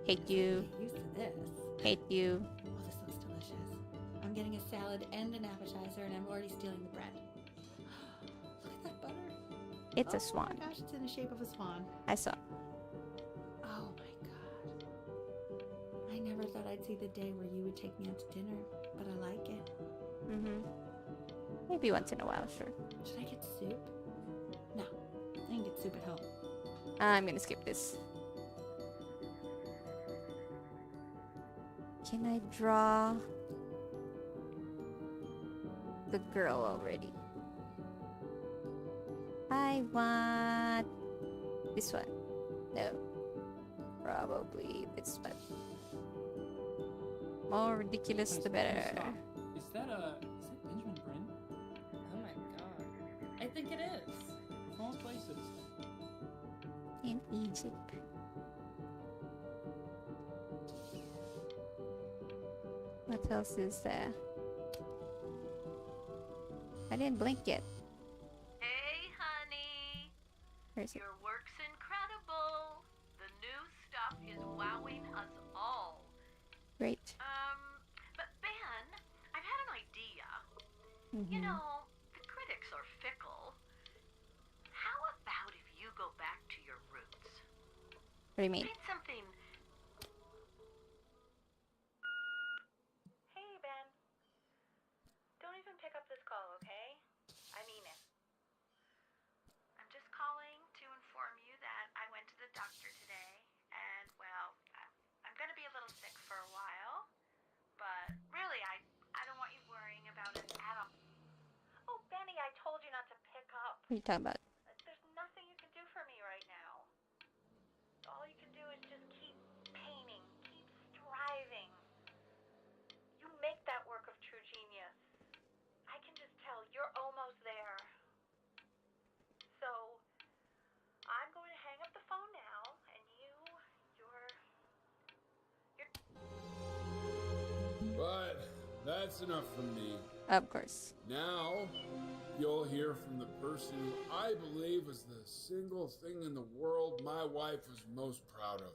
Hate you. Get used to this. Hate you. Oh, this looks delicious. I'm getting a salad and an appetizer, and I'm already stealing the bread. Look at that butter. It's a swan. Oh my gosh, it's in the shape of a swan. I saw. Oh my god. I never thought I'd see the day where you would take me out to dinner, but I like it. Mm-hmm. Maybe once in a while, sure. Should I get soup? No, I can get soup at home. I'm gonna skip this. Can I draw the girl already? I want this one. No. Probably this one. More ridiculous the better. Is that Benjamin Brin? Oh my god. I think it is. Of all places. In Egypt. What else is there? I didn't blink yet. Hey, honey. Where is it? Your work's incredible. stuff is wowing us all. Great. But Ben, I've had an idea. Mm-hmm. You know, the critics are fickle. How about if you go back to your roots? What do you mean? Paint something. Hey, Ben. Don't even pick up this call, okay? I mean it. I'm just calling to inform you that I went to the doctor today, and, well, I'm gonna be a little sick for a while, but really, I don't want you worrying about it at all. Oh, Benny, I told you not to pick up. What are you talking about? There's nothing you can do for me right now. All you can do is just keep painting, keep striving. You make that work of true genius. I can just tell you're almost there. So, I'm going to hang up the phone now, and you're... But that's enough from me. Of course. Now, you'll hear from the person who I believe was the single thing in the world my wife was most proud of.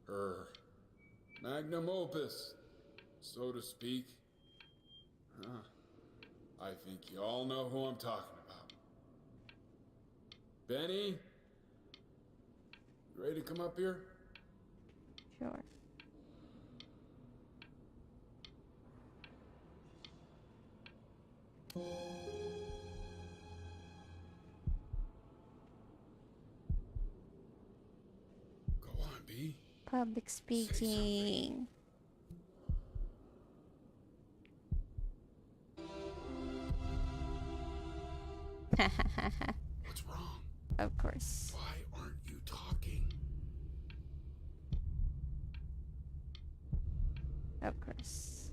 Her magnum opus, so to speak. I think you all know who I'm talking about. Benny? You ready to come up here? Sure. Go on, B. Public speaking. What's wrong? Of course. Why aren't you talking? Of course.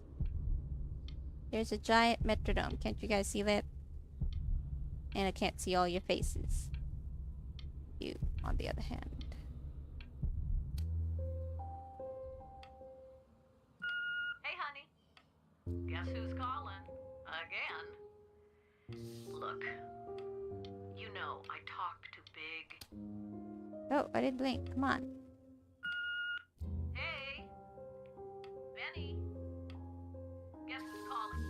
There's a giant metronome. Can't you guys see that? And I can't see all your faces. You, on the other hand. Hey, honey. Guess who's calling? Again. Look, you know I talk too big. Oh, I didn't blink. Come on. Hey, Benny. Guess who's calling?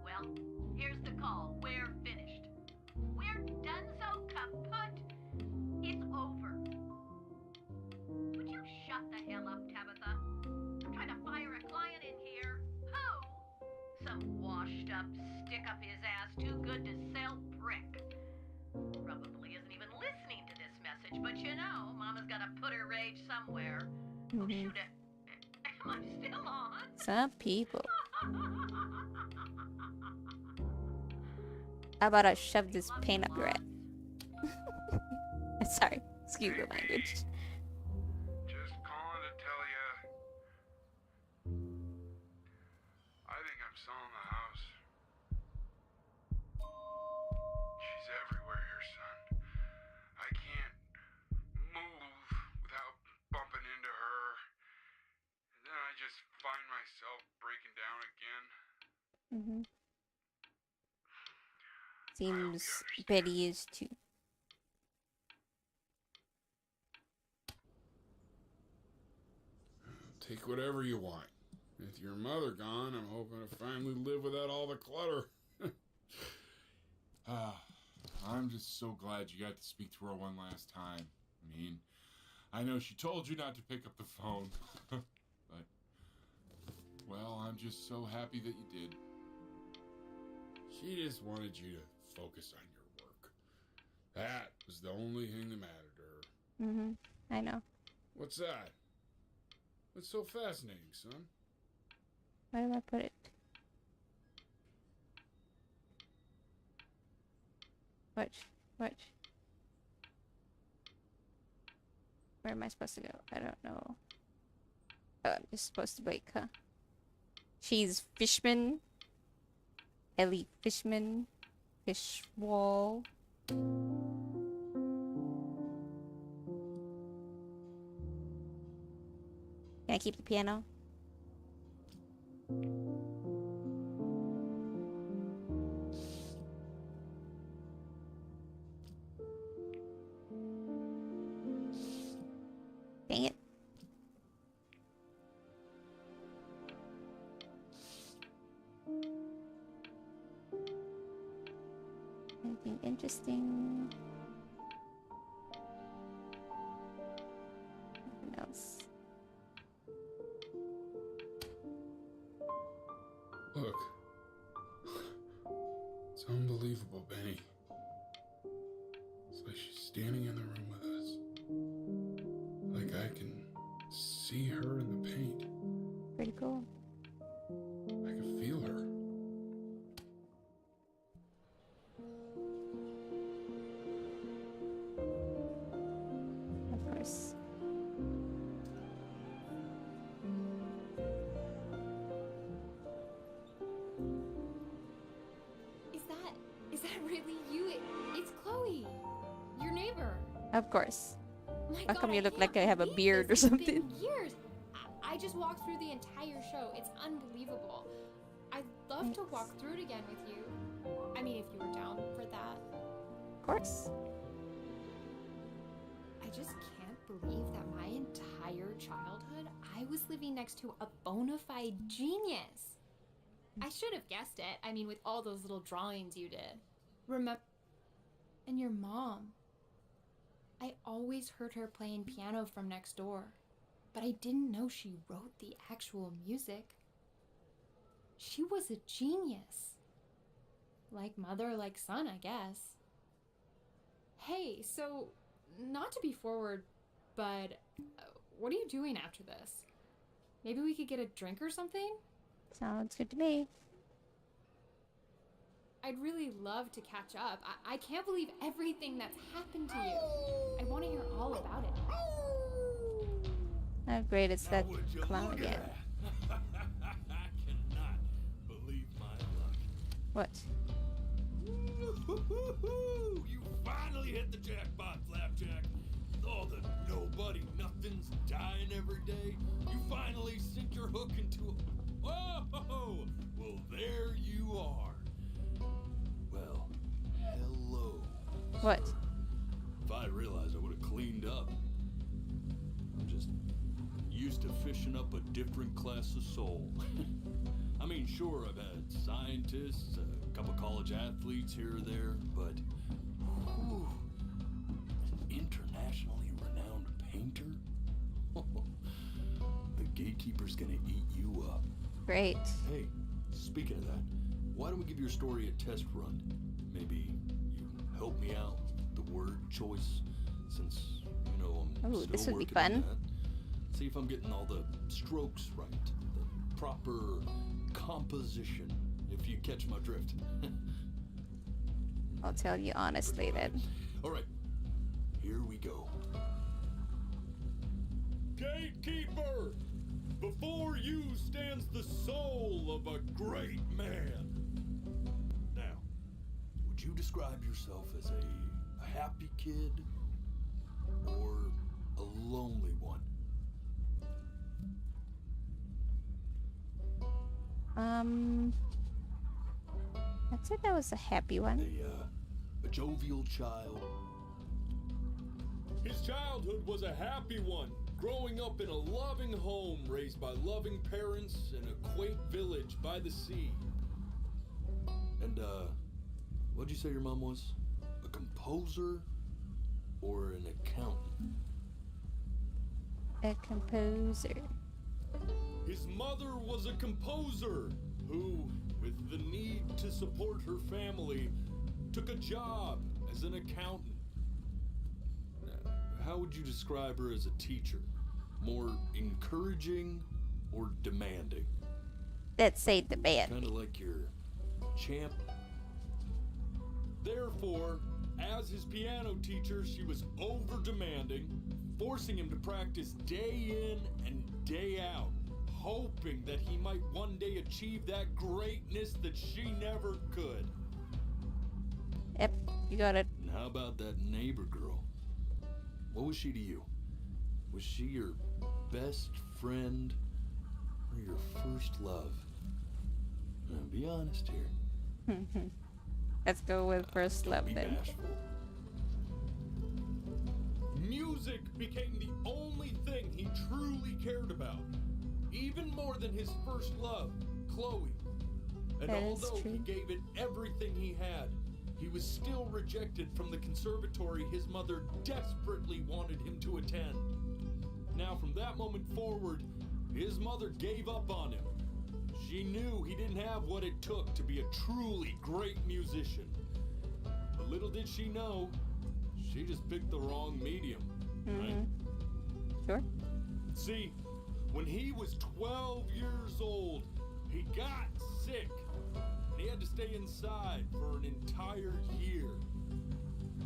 Well, here's the call. We're finished. We're donezo kaput. It's over. Would you shut the hell up, Tabitha? I'm trying to fire a client in here. Who? Some washed up, stick up his ass, too good to sell prick. Probably isn't even listening to this message, but you know, Mama's gotta put her rage somewhere. Oh, shoot it. Am I still on? Some people. How about I shove this paint up your ass? Sorry, excuse the language. Just calling to tell you, I think I'm selling the house. She's everywhere here, son. I can't move without bumping into her. And then I just find myself breaking down again. Mm-hmm. Seems Betty is too. Take whatever you want. With your mother gone, I'm hoping to finally live without all the clutter. I'm just so glad you got to speak to her one last time. I mean, I know she told you not to pick up the phone. But, well, I'm just so happy that you did. She just wanted you to focus on your work. That was the only thing that mattered to her. Mm-hmm. I know. What's that? What's so fascinating, son? Where did I put it? Which? Where am I supposed to go? I don't know. Oh, I'm just supposed to break, huh? She's Fishman. Ellie Fishman. Fishwall. Can I keep the piano? interesting. What else? Look. It's unbelievable, Benny. It's like she's standing in the room with us. Like I can see her in the paint. Pretty cool. I can feel her. Of course. Is that really you? It's Chloe, your neighbor. Of course. My How God, come you look like I can't have a believe beard or this. It's something? been years. I just walked through the entire show. It's unbelievable. I'd love to walk through it again with you. I mean, if you were down for that. Of course. I just can't believe that my entire childhood, I was living next to a bona fide genius. I should have guessed it. I mean, with all those little drawings you did. Remember? And your mom. I always heard her playing piano from next door, but I didn't know she wrote the actual music. She was a genius. Like mother, like son, I guess. Hey, so, not to be forward, but what are you doing after this? Maybe we could get a drink or something? Sounds good to me. I'd really love to catch up. I can't believe everything that's happened to you. I want to hear all about it. Oh great, it's that Would you clown look at again. that? I cannot believe my luck. What? You finally hit the jackpot, Flapjack. Oh, the nobody nothing's dying every day. You finally sink your hook into a... Oh, well, there you are. Well, hello. What? If I realized, I would have cleaned up. I'm just used to fishing up a different class of soul. I mean, sure, I've had scientists, a couple college athletes here or there, but whew, an internationally renowned painter? The gatekeeper's gonna eat you up. Great. Hey, speaking of that, why don't we give your story a test run? Maybe you help me out with the word choice, since, you know, I'm Ooh, still this would be working on fun. that. See if I'm getting all the strokes right, the proper composition, if you catch my drift. I'll tell you honestly then. All right, here we go. Gatekeeper! Before you stands the soul of a great man. Now, would you describe yourself as a happy kid or a lonely one? I'd say that was a happy one. A jovial child. His childhood was a happy one, growing up in a loving home raised by loving parents in a quaint village by the sea. And, what'd you say your mom was? A composer or an accountant? A composer. His mother was a composer who, with the need to support her family, took a job as an accountant. How would you describe her as a teacher? More encouraging or demanding? Let's say demanding. Kind of like your champ. Therefore, as his piano teacher, she was over-demanding, forcing him to practice day in and day out, hoping that he might one day achieve that greatness that she never could. Yep, you got it. And how about that neighbor girl? What was she to you? Was she your best friend or your first love? Now, be honest here. Let's go with first love Be then. bashful. Music became the only thing he truly cared about, even more than his first love, Chloe. And That is although true. he gave it everything he had, he was still rejected from the conservatory his mother desperately wanted him to attend. Now, from that moment forward, his mother gave up on him. She knew he didn't have what it took to be a truly great musician. But little did she know, she just picked the wrong medium, right? Sure. See, when he was 12 years old, he got sick. And he had to stay inside for an entire year.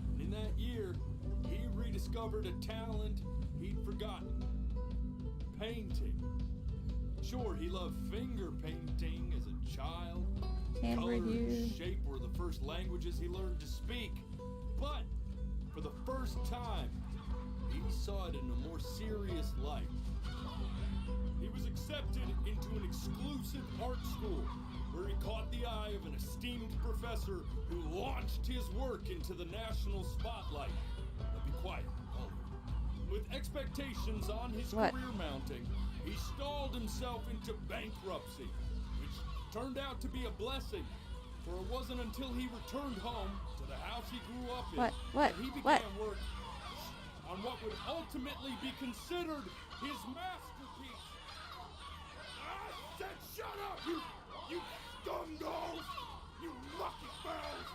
And in that year, he rediscovered a talent he'd forgotten. Painting. Sure, he loved finger painting as a child. Color and shape were the first languages he learned to speak. But for the first time, he saw it in a more serious light. He was accepted into an exclusive art school where he caught the eye of an esteemed professor who launched his work into the national spotlight. Now be quiet. With expectations on his career mounting, he stalled himself into bankruptcy, which turned out to be a blessing, for it wasn't until he returned home to the house he grew up in that he began work on what would ultimately be considered his masterpiece. I said shut up, you scum dogs! You lucky fowls!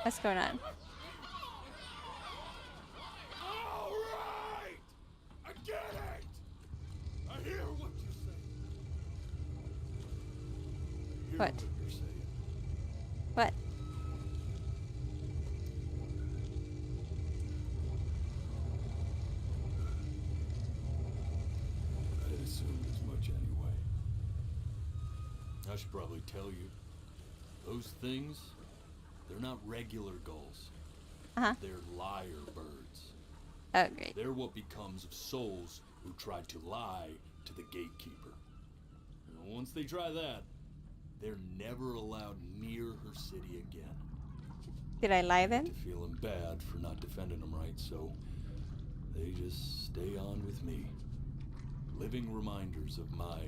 What's going on? All right! I get it! I hear what you're saying. What? You're saying. What? I assumed as much anyway. I should probably tell you, those things, they're not regular gulls. They're liar birds. Oh, great. They're what becomes of souls who tried to lie to the gatekeeper. And once they try that, they're never allowed near her city again. Did I lie then? To feeling bad for not defending them right, so they just stay on with me. Living reminders of my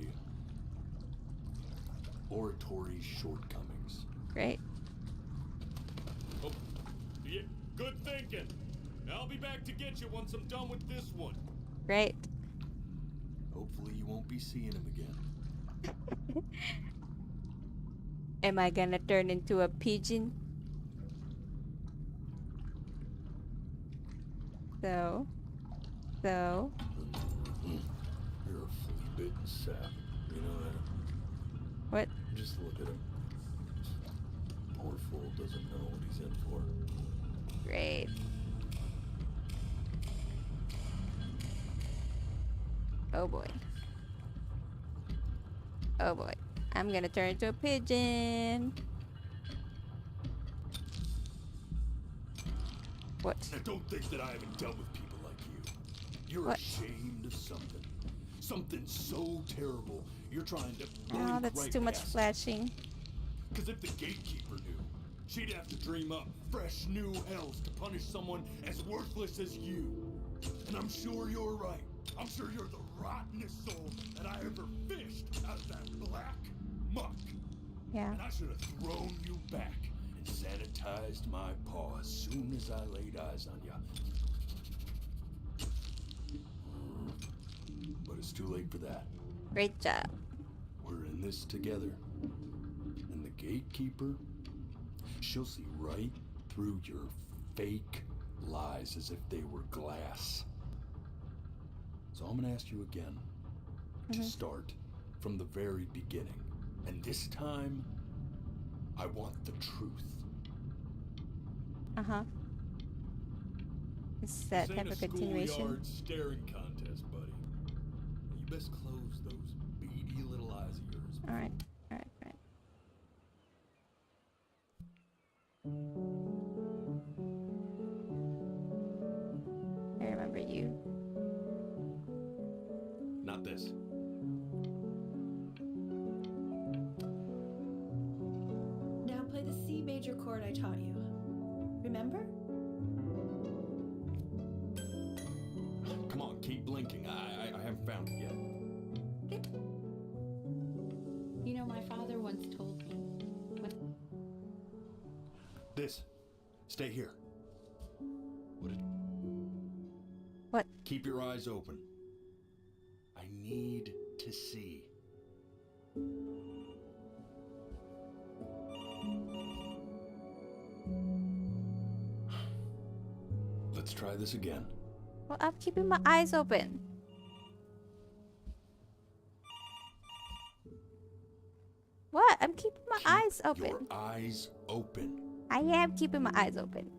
oratory shortcomings. Great. Oh, yeah, good thinking. I'll be back to get you once I'm done with this one. Great. Hopefully you won't be seeing him again. Am I gonna turn into a pigeon? So. You're a flea-bitten sap. You know that? What? Just look at him. Poor fool doesn't know what he's in for. Great. Oh boy. Oh boy. I'm gonna turn into a pigeon. What? Now don't think that I haven't dealt with people like you. You're ashamed of something. Something so terrible. You're trying to blink Oh, that's right too much past it. flashing. Because if the gatekeeper knew, she'd have to dream up fresh new hells to punish someone as worthless as you. And I'm sure you're right. I'm sure you're the rottenest soul that I ever fished out of that black muck. Yeah. And I should have thrown you back and sanitized my paw as soon as I laid eyes on you. But it's too late for that. Great job. We're in this together. And the gatekeeper, she'll see right through your fake lies as if they were glass. So I'm gonna ask you again to start from the very beginning. And this time, I want the truth. It's that This type ain't of a continuation. schoolyard staring contest, buddy. You best close those beady little eyes of yours. Alright. I remember you. Not this. Now play the C major chord I taught you. Remember? Come on, keep blinking. I haven't found it yet. You know, my father once told me, This. Stay here. What? Keep your eyes open. I need to see. Let's try this again. Well, I'm keeping my eyes open. What? I'm keeping my eyes open. Your eyes open. I am keeping my eyes open.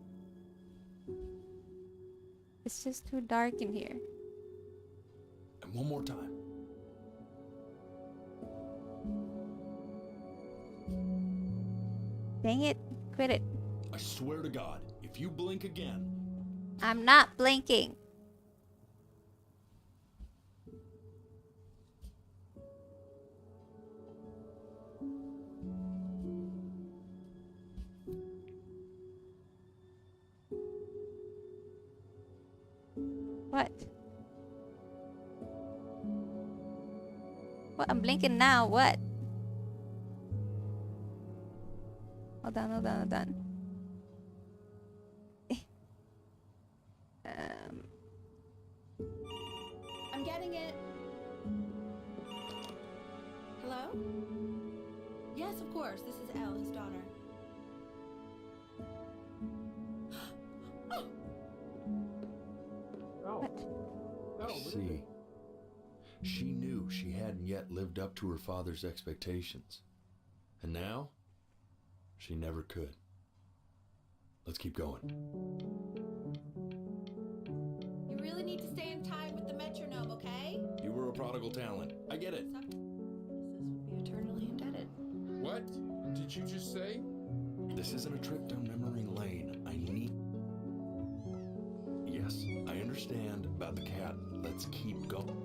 It's just too dark in here. And one more time. Dang it. Quit it. I swear to God, if you blink again... I'm not blinking. What? What? I'm blinking now. What? Hold on, hold on, hold on. I'm getting it. Hello? Yes, of course. This is Elle, his daughter. See, she knew she hadn't yet lived up to her father's expectations. And now, she never could. Let's keep going. You really need to stay in time with the metronome, okay? You were a prodigal talent. I get it. This would be eternally indebted. What did you just say? This isn't a trip down memory lane. I need... Yes, I understand about the cat. Let's keep going.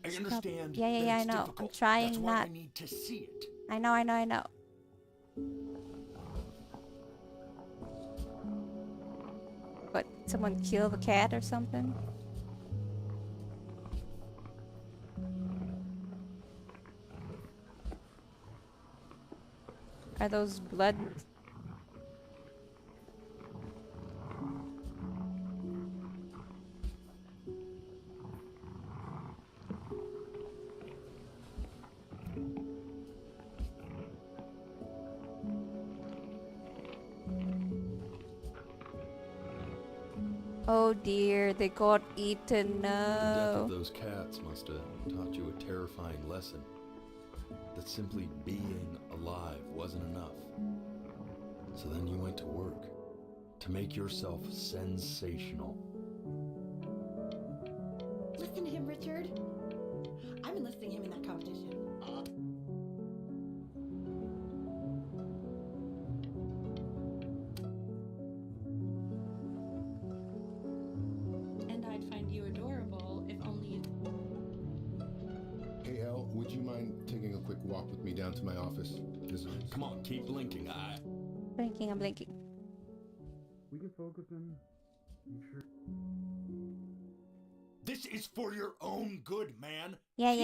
I understand. Yeah, that I it's know. difficult. I'm trying That's why not. I need to see it. I know. What? Someone kill the cat or something? Are those blood? Oh dear, they got eaten. The death of No. those cats must have taught you a terrifying lesson. That simply being alive wasn't enough. So then you went to work to make yourself sensational. Listen to him, Richard. I'm enlisting him in that competition. And I'd find you adorable if only you... Hey, Elle, would you mind taking a quick walk with me down to my office? Come on, keep blinking. Blinking, I'm blinking. We can focus and make sure. This is for your own good, man. Yeah. Stay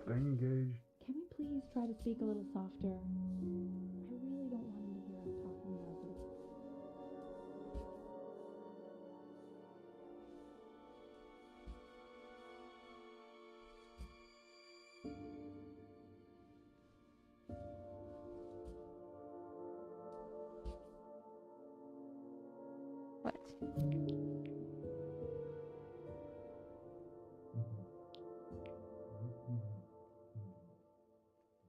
engaged. Can we please try to speak a little softer? I really don't want him to hear us talking about this. What?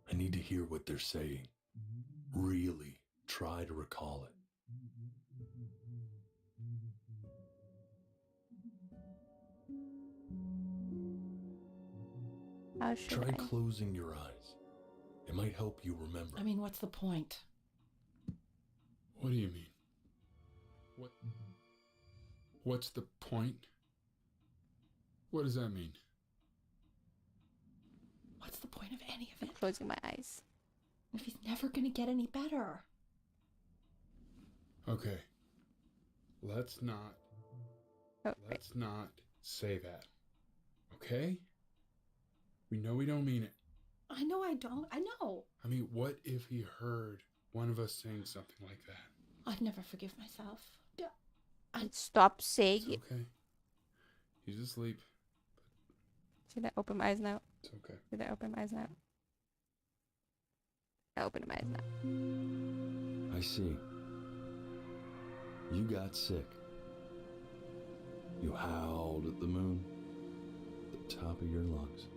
I need to hear what they're saying. Really try to recall it. How should Try I? closing your eyes. It might help you remember. I mean, what's the point? What do you mean? What's the point? What does that mean? What's the point of any of I'm it? closing my eyes. If he's never gonna get any better. Okay. Let's not Oh, say that. Okay? We know we don't mean it. I know I don't. I know. I mean, what if he heard one of us saying something like that? I'd never forgive myself. Stop saying It's it. okay. He's asleep. Should I open my eyes now? It's okay. Should I open my eyes now? I open my eyes now. I see. You got sick. You howled at the moon, at the top of your lungs.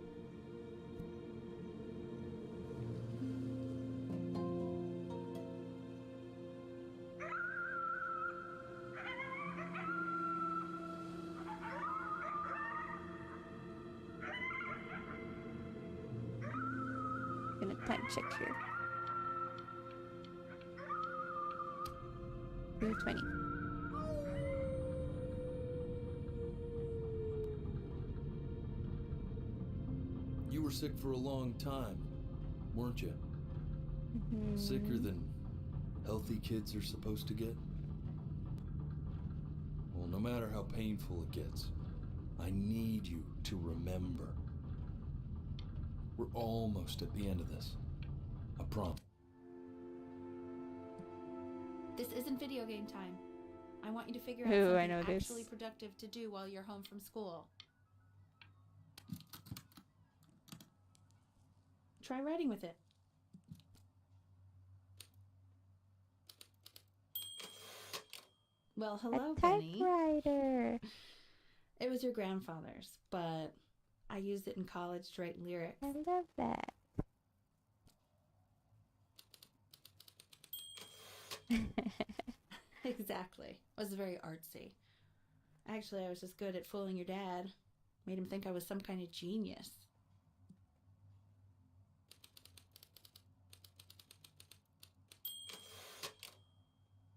Gonna time check here. 3:20. You were sick for a long time, weren't you? Sicker than healthy kids are supposed to get? Well, no matter how painful it gets, I need you to remember. We're almost at the end of this. I promise. This isn't video game time. I want you to figure out Ooh, I something know this. actually productive to do while you're home from school. Try writing with it. Well, hello, A Benny. typewriter. It was your grandfather's, but I used it in college to write lyrics. I love that. Exactly. It was very artsy. Actually, I was just good at fooling your dad. Made him think I was some kind of genius.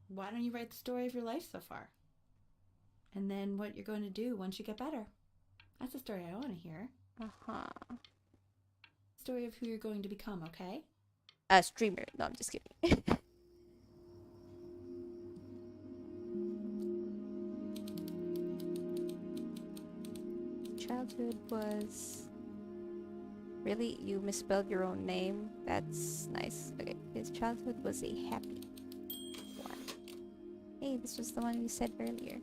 Why don't you write the story of your life so far? And then what you're going to do once you get better. That's the story I want to hear. Uh-huh. Story of who you're going to become, okay? A streamer. No, I'm just kidding. Childhood was... Really? You misspelled your own name? That's nice. Okay. His childhood was a happy one. Hey, this was the one you said earlier.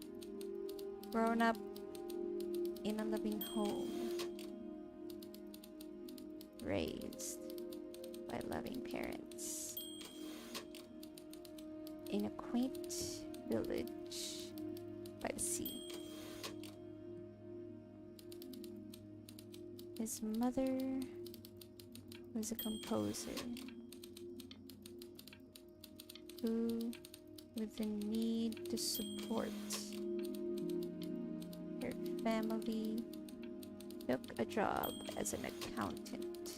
Grown up in a loving home. Raised by loving parents. In a quaint village by the sea. His mother was a composer who, with the need to support her family, took a job as an accountant.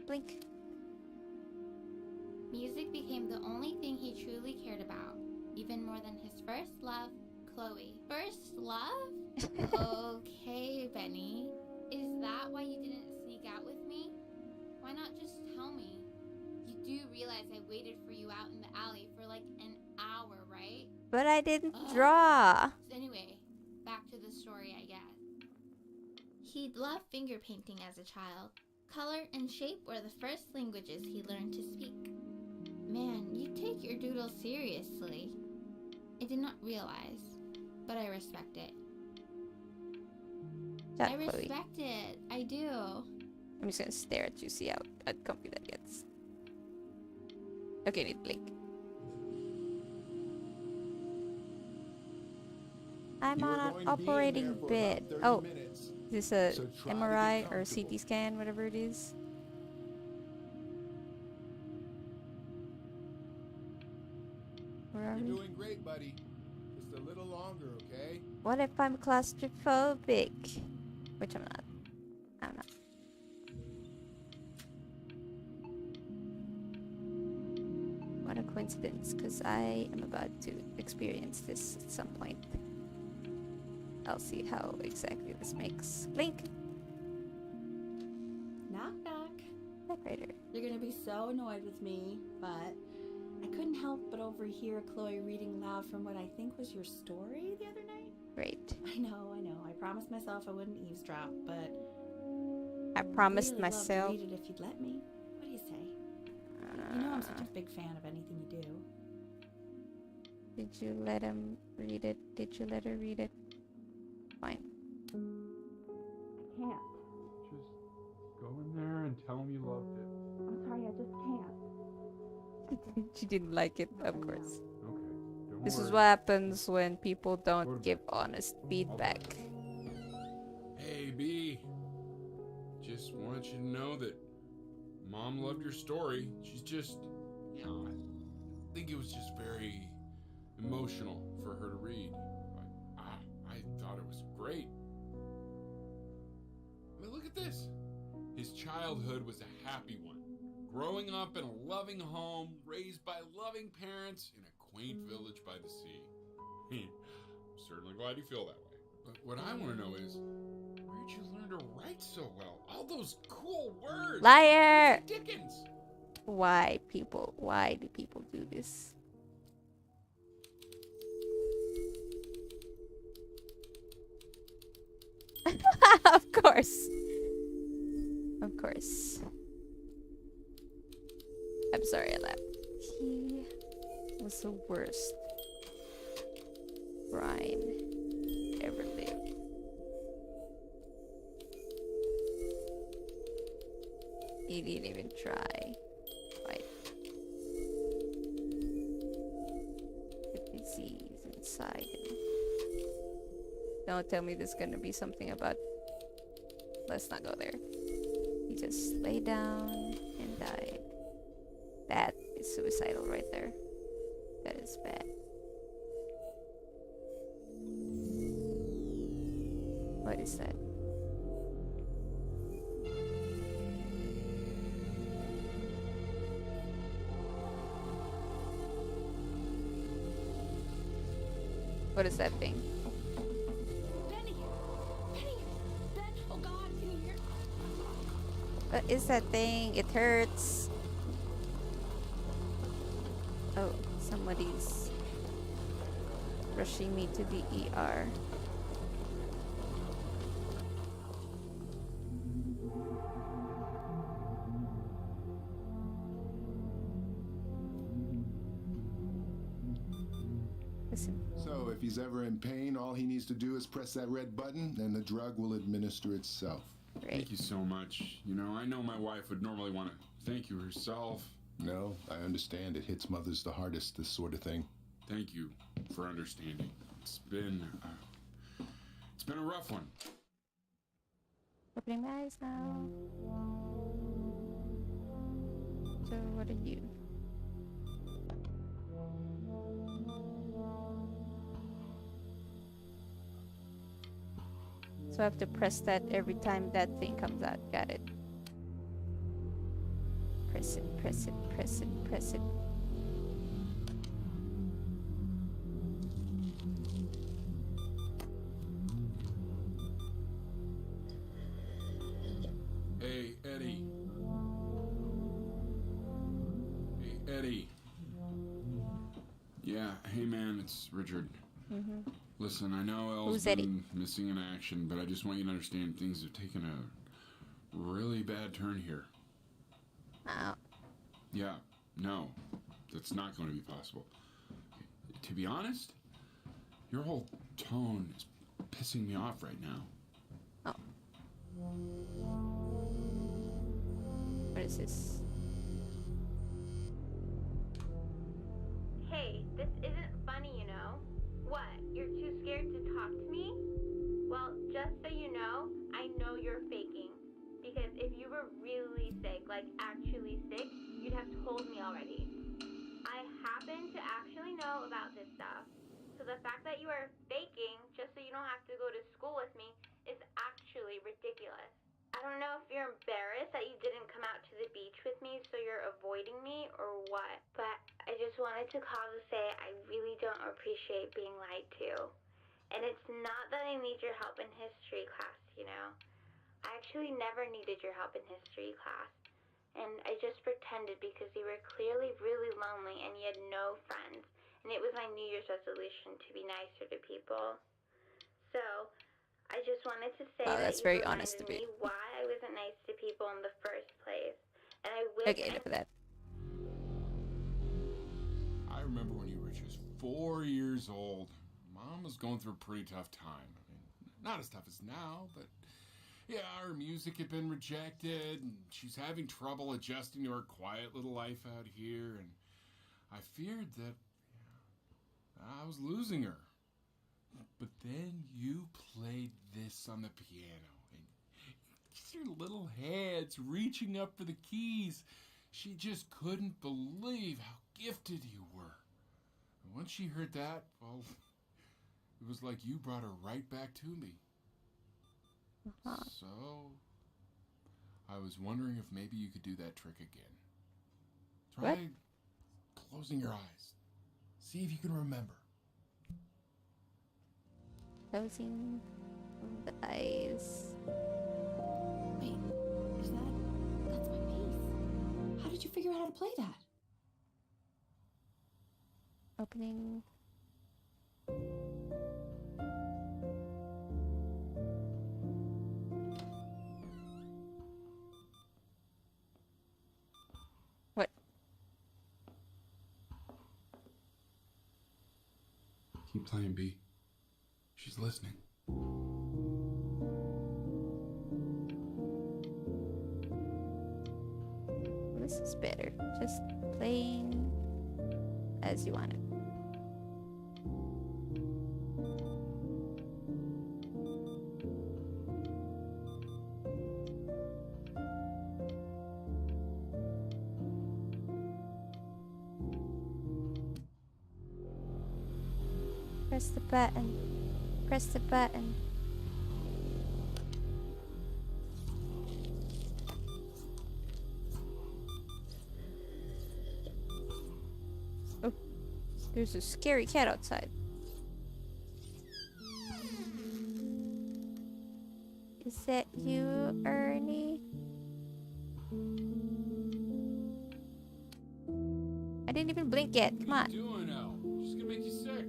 Blink. Music became the only thing he truly cared about, even more than his first love, Chloe. First love? Okay, Benny. Is that why you didn't sneak out with me? Why not just tell me? You do realize I waited for you out in the alley for like an hour, right? But I didn't draw. So anyway, back to the story, I guess. He'd loved finger painting as a child. Color and shape were the first languages he learned to speak. Man, you take your doodle seriously. I did not realize, but I respect it. I respect it. I do. I'm just gonna stare at you, see how comfy that gets. Okay, need blink. I'm on an operating bed. Oh, is this a MRI or CT scan, whatever it is? Where are we? You're doing great, buddy. Just a little longer, okay? What if I'm claustrophobic? Which I'm not. I'm not. What a coincidence, because I am about to experience this at some point. I'll see how exactly this makes. Blink! Knock knock. Typewriter. You're gonna be so annoyed with me, but I couldn't help but overhear Chloe reading loud from what I think was your story the other night. Great. I know. I promised myself I wouldn't eavesdrop, but I promised really love myself. to read it if you'd let me. What do you say? You know I'm such a big fan of anything you do. Did you let him read it? Did you let her read it? Fine. I can't. Just go in there and tell him you loved it. I'm sorry, I just can't. She didn't like it, of course. Okay. Don't This is worry. what happens when people don't give honest feedback. Hey, B. Just wanted you to know that Mom loved your story. She's just, you know, I think it was just very emotional for her to read. But I thought it was great. I mean, look at this. His childhood was a happy one. Growing up in a loving home, raised by loving parents in a quaint village by the sea. I'm certainly glad you feel that way. But what I want to know is, where'd you learn to write so well? All those cool words! Liar! Dickens! Why do people do this? Of course. Of course. I'm sorry I laughed. He was the worst Brian ever lived. He didn't even try. Like, the disease inside him. Don't tell me there's gonna be something about. Let's not go there. He just lay down and died. That is suicidal right there. That is bad. What is that? What is that thing? Benny! Benny! Ben! Oh God, can you hear? What is that thing? It hurts. Oh, somebody's rushing me to the ER. Listen. So if he's ever in pain, all he needs to do is press that red button and the drug will administer itself. Thank you so much. You know, I know my wife would normally want to thank you herself. No, I understand. It hits mothers the hardest, this sort of thing. Thank you for understanding. It's been a rough one. Opening my eyes now. So what are you? So I have to press that every time that thing comes out. Got it. Press it, press it, press it, press it. Hey, Eddie. Hey, Eddie. Yeah, hey man, it's Richard. Mm-hmm. Listen, I know Elle's been missing in action, but I just want you to understand things have taken a really bad turn here. Oh. Yeah, no, that's not going to be possible. To be honest, your whole tone is pissing me off right now. Oh. What is this? Hey, this isn't funny, you know. What? You're too scared to talk to me? Well, just so you know, I know you're faking. Because if you were really sick, like actually sick, you'd have told me already. I happen to actually know about this stuff. So the fact that you are faking just so you don't have to go to school with me is actually ridiculous. I don't know if you're embarrassed that you didn't come out to the beach with me, so you're avoiding me or what. But I just wanted to call to say I really don't appreciate being lied to. And it's not that I need your help in history class, you know. I actually never needed your help in history class. And I just pretended because you were clearly really lonely and you had no friends. And it was my New Year's resolution to be nicer to people. So, I just wanted to say Wow, that that's you very honest reminded to be. me why I wasn't nice to people in the first place. And I wish Okay, enough of that. I remember when you were just 4 years old. Mom was going through a pretty tough time. I mean, not as tough as now, but yeah, her music had been rejected, and she's having trouble adjusting to her quiet little life out here, and I feared that I was losing her. But then you played this on the piano, and your little hands reaching up for the keys. She just couldn't believe how gifted you were. And once she heard that, well, it was like you brought her right back to me. So, I was wondering if maybe you could do that trick again. Try closing your eyes. See if you can remember. Closing the eyes. Wait, is that? That's my piece. How did you figure out how to play that? Opening. What? Keep playing, B. She's listening. This is better. Just playing as you want it. Press the button. Press the button. Oh, there's a scary cat outside. Is that you, Ernie? I didn't even blink yet. Come on. What are you doing, Elle? She's gonna make you sick.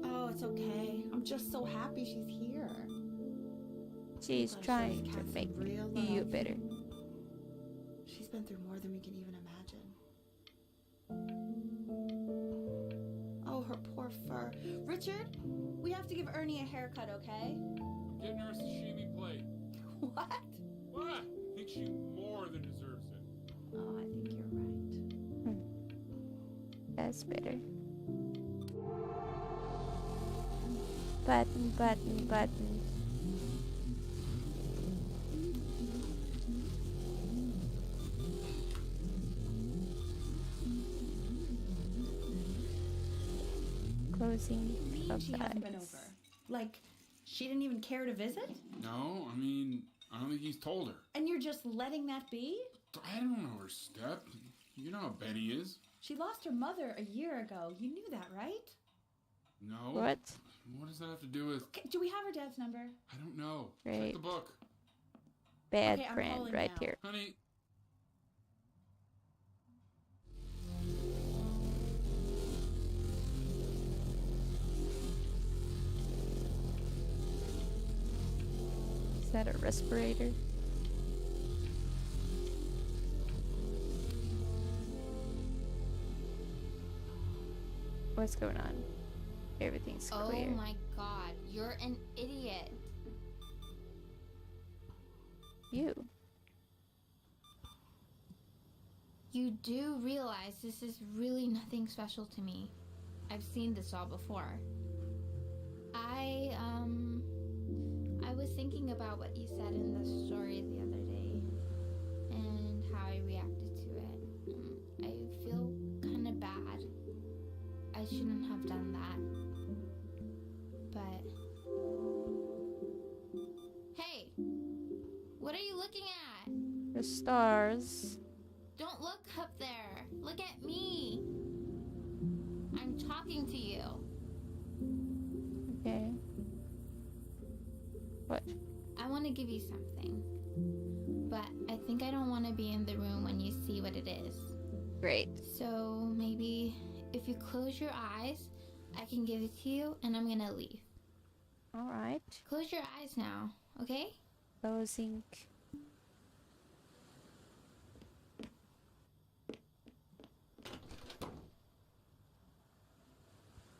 Oh, it's okay. I'm just so happy she's here. She's trying to make you better. She's been through more than we can even imagine. Oh, her poor fur. Richard, we have to give Ernie a haircut, okay? Getting her a sashimi plate. What? What? I think she more than deserves it. Oh, I think you're right. That's better. Button, button, button. Closing of She the hasn't been eyes. over. Like, she didn't even care to visit? No, I mean, I don't think he's told her. And you're just letting that be? I don't know her step. You know how Benny is. She lost her mother a year ago. You knew that, right? No. What? What does that have to do with... Okay, do we have her dad's number? I don't know. Right. Check the book. Bad Okay, I'm friend calling right now. here. Honey. Is that a respirator? What's going on? Everything's clear. Oh my god, you're an idiot. You. You do realize this is really nothing special to me. I've seen this all before. I was thinking about what you said in the story the other day and how I reacted to it. I feel kind of bad. I shouldn't have done that. But hey, what are you looking at? The stars. Don't look up there. Look at me. I'm talking to you. Okay. What? I want to give you something. but I think I don't want to be in the room when you see what it is. Great. So maybe if you close your eyes, I can give it to you and I'm gonna leave. Alright. Close your eyes now, okay? Closing.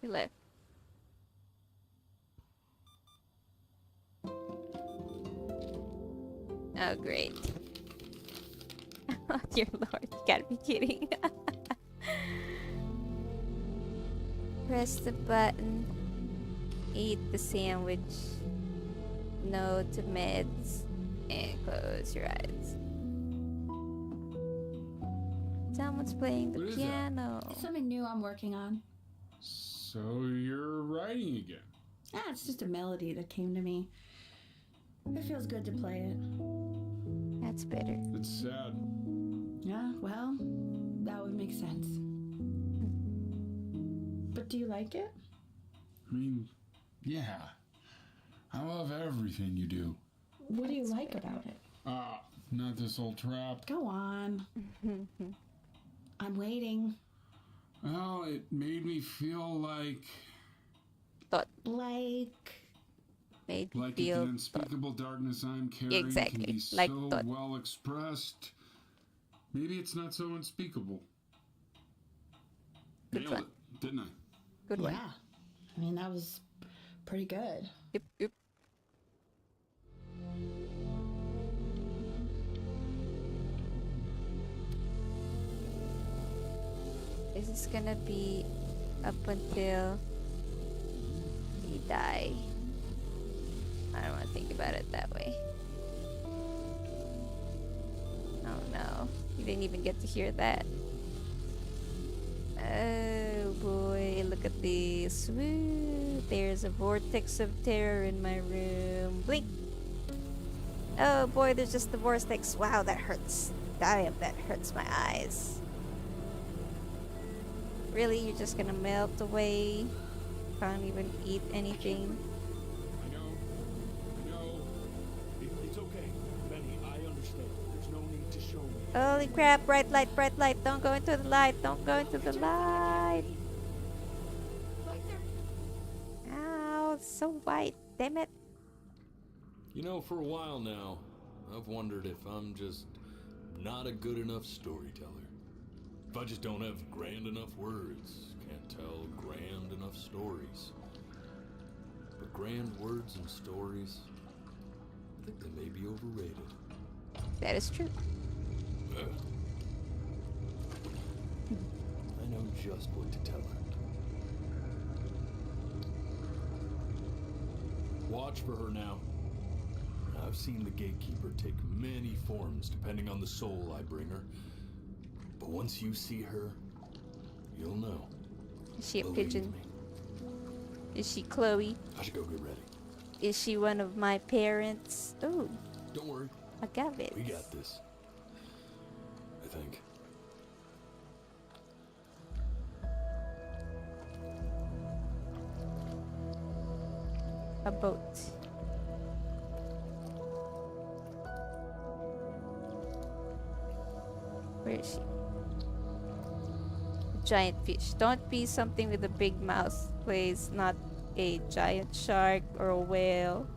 We left. Oh, great. Oh, dear Lord, you gotta be kidding. Press the button. Eat the sandwich. No to meds. And close your eyes. Someone's playing the What is that? piano. It's something new I'm working on. So you're writing again? It's just a melody that came to me. It feels good to play it. That's better. It's sad. Yeah, well, that would make sense. But do you like it? I mean, yeah. I love everything you do. What do you like about it? Not this old trap. Go on. I'm waiting. Well, it made me feel like... Made me like feel the unspeakable darkness I'm carrying exactly can be like so thought. well expressed. Maybe it's not so unspeakable. Good Nailed one. it, didn't I? Good one. Yeah. I mean, that was pretty good. Yep, yep. This is gonna be up until he die. I don't want to think about it that way. Oh no, you didn't even get to hear that. Oh boy, look at this. Woo, there's a vortex of terror in my room. Blink. Oh boy, there's just the vortex. Wow, that hurts. Damn, that hurts my eyes. Really, you're just gonna melt away? Can't even eat anything. I know. It's okay, Benny. I understand. There's no need to show me. Holy crap, bright light, bright light. Don't go into the light, don't go into the light. Ow, it's so white, damn it. You know, for a while now, I've wondered if I'm just not a good enough storyteller. If I just don't have grand enough words, can't tell grand enough stories. But grand words and stories, I think they may be overrated. That is true. I know just what to tell her. Watch for her now. I've seen the gatekeeper take many forms depending on the soul I bring her. But once you see her, you'll know. Is she a Believe pigeon? me. Is she Chloe? I should go get ready. Is she one of my parents? Ooh, Don't worry. agave. We got this. I think. A boat. Where is she? A giant fish. Don't be something with a big mouth, please. Not a giant shark or a whale.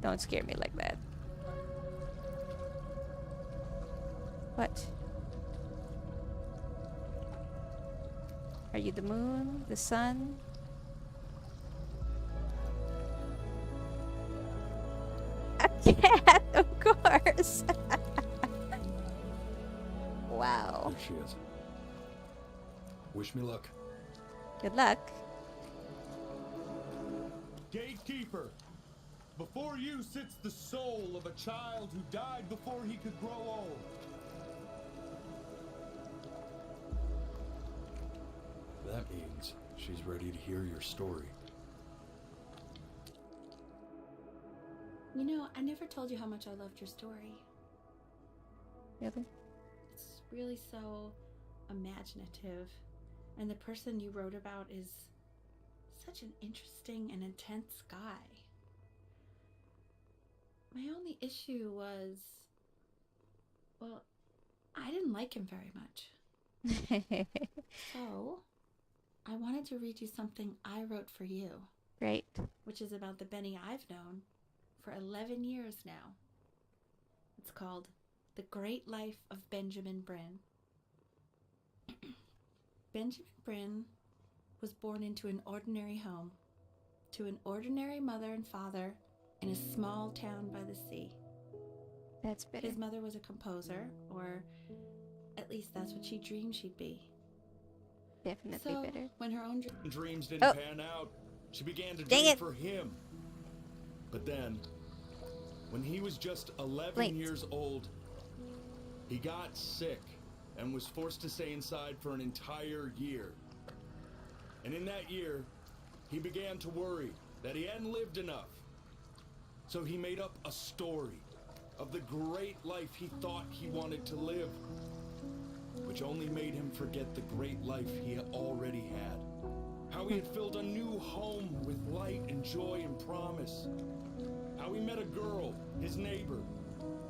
Don't scare me like that. What? Are you the moon? The sun? A cat, of course. Wow. There she is. Wish me luck. Good luck. Gatekeeper, before you sits the soul of a child who died before he could grow old. That means she's ready to hear your story. You know, I never told you how much I loved your story. Really? It's really so imaginative. And the person you wrote about is such an interesting and intense guy. My only issue was Well, I didn't like him very much. So, I wanted to read you something I wrote for you. Right. Which is about the Benny I've known for 11 years now. It's called The Great Life of Benjamin Bryn. Benjamin Bryn was born into an ordinary home, to an ordinary mother and father in a small town by the sea. That's better. His mother was a composer, or at least that's what she dreamed she'd be. Definitely So, better. when her own dreams didn't pan out, she began to dream for him. But then, when he was just 11 years old, he got sick and was forced to stay inside for an entire year. And in that year, he began to worry that he hadn't lived enough. So he made up a story of the great life he thought he wanted to live, which only made him forget the great life he already had. How he had filled a new home with light and joy and promise. How he met a girl, his neighbor,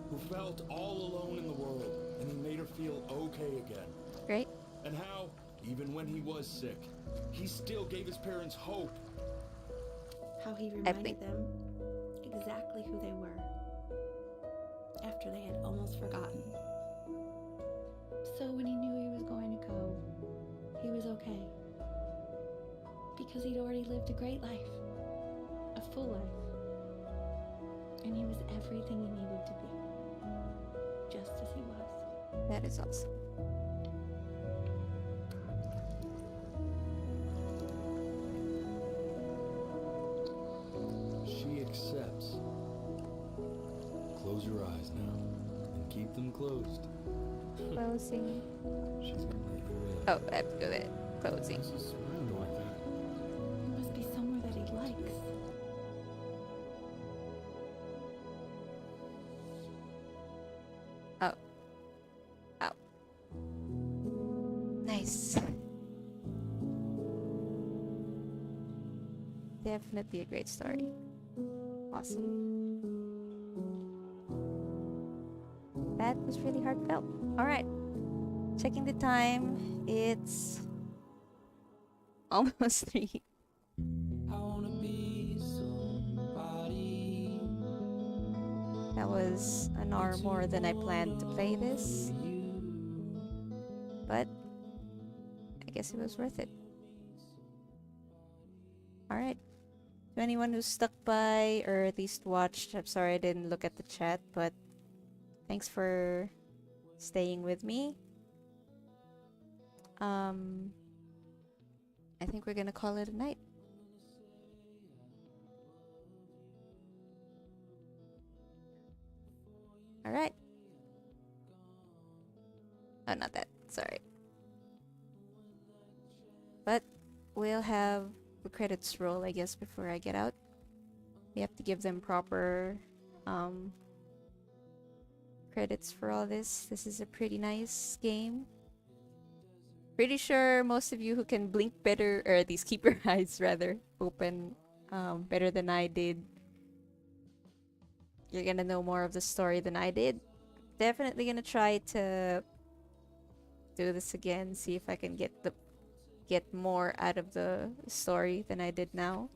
who felt all alone in the world, and he made her feel okay again. Great. And how, even when he was sick, he still gave his parents hope. How he reminded them exactly who they were after they had almost forgotten. So when he knew he was going to go, he was okay. Because he'd already lived a great life, a full life. And he was everything he needed to be, just as he was. That is awesome. She accepts. Close your eyes now, and keep them closed. Closing. She's gonna let you in. Oh, I have to do that. Closing. It must be somewhere that he likes. Oh. Oh. Nice. Definitely a great story. Awesome. That was really heartfelt. Alright. Checking the time. It's almost 3. That was an hour more than I planned to play this. But I guess it was worth it. Alright. To anyone who stuck by or at least watched, I'm sorry I didn't look at the chat, but thanks for staying with me. I think we're gonna call it a night. Alright. Oh, not that. Sorry. But we'll have the credits roll, I guess, before I get out. We have to give them proper credits for all this. This is a pretty nice game. Pretty sure most of you who can blink better, or at least keep your eyes rather open better than I did, you're gonna know more of the story than I did. Definitely gonna try to do this again, see if I can get more out of the story than I did now.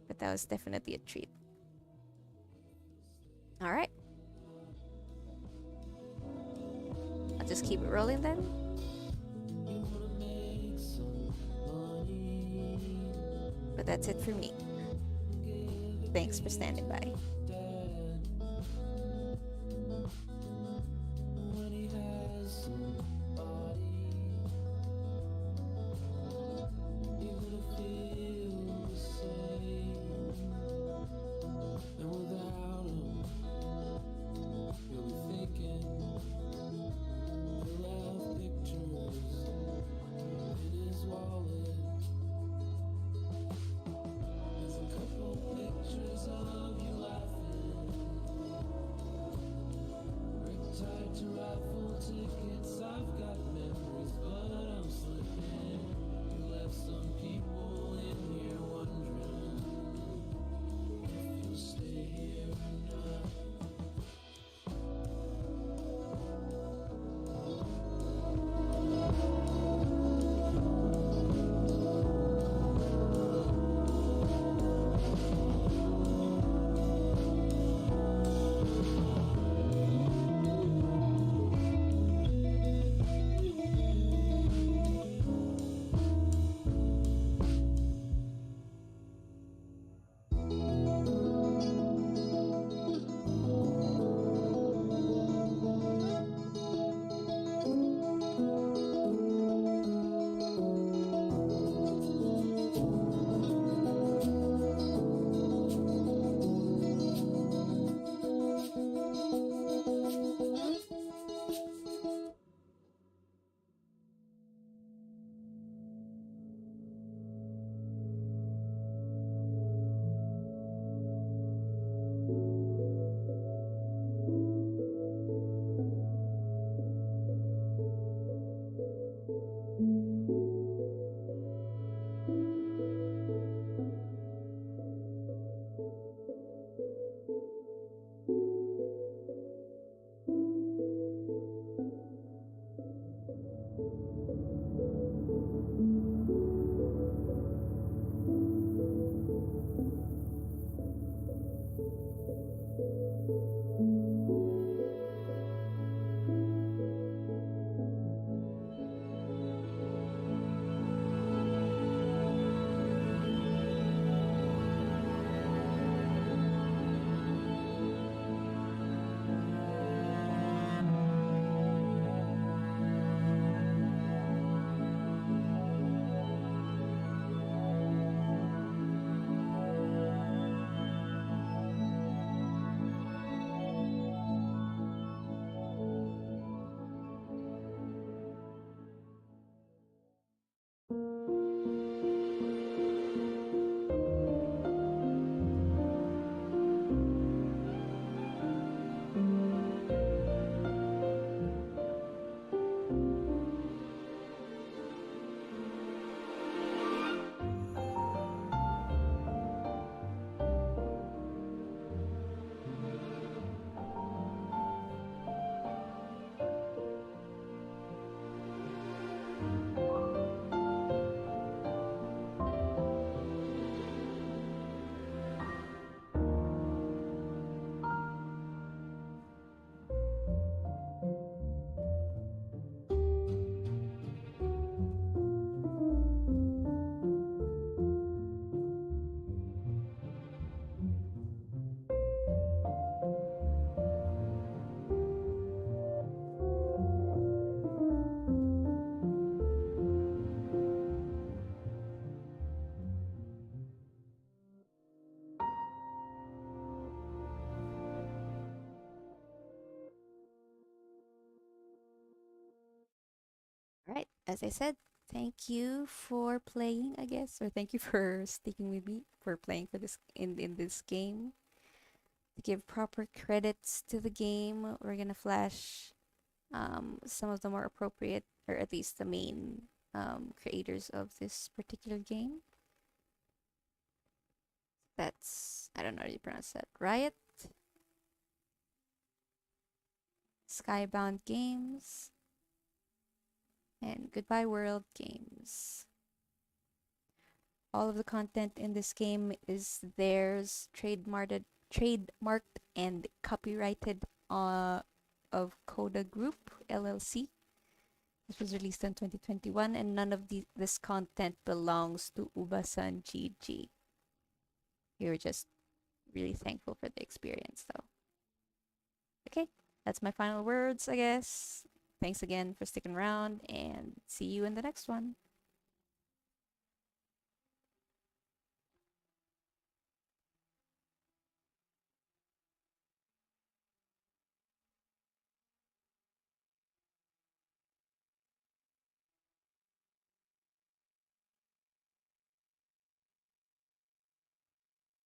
But that was definitely a treat. Alright. I'll just keep it rolling then. But that's it for me. Thanks for standing by. as I said, thank you for playing, I guess, or thank you for sticking with me for playing for this in this game. To give proper credits to the game, we're gonna flash some of the more appropriate, or at least the main creators of this particular game. That's, I don't know how you pronounce that. Riot, Skybound Games, and Goodbye World Games. All of the content in this game is theirs, trademarked and copyrighted of Coda Group LLC. This was released in 2021, and none of this content belongs to Ubasan GG. We're just really thankful for the experience, though. Okay, that's my final words, I guess. Thanks again for sticking around, and see you in the next one.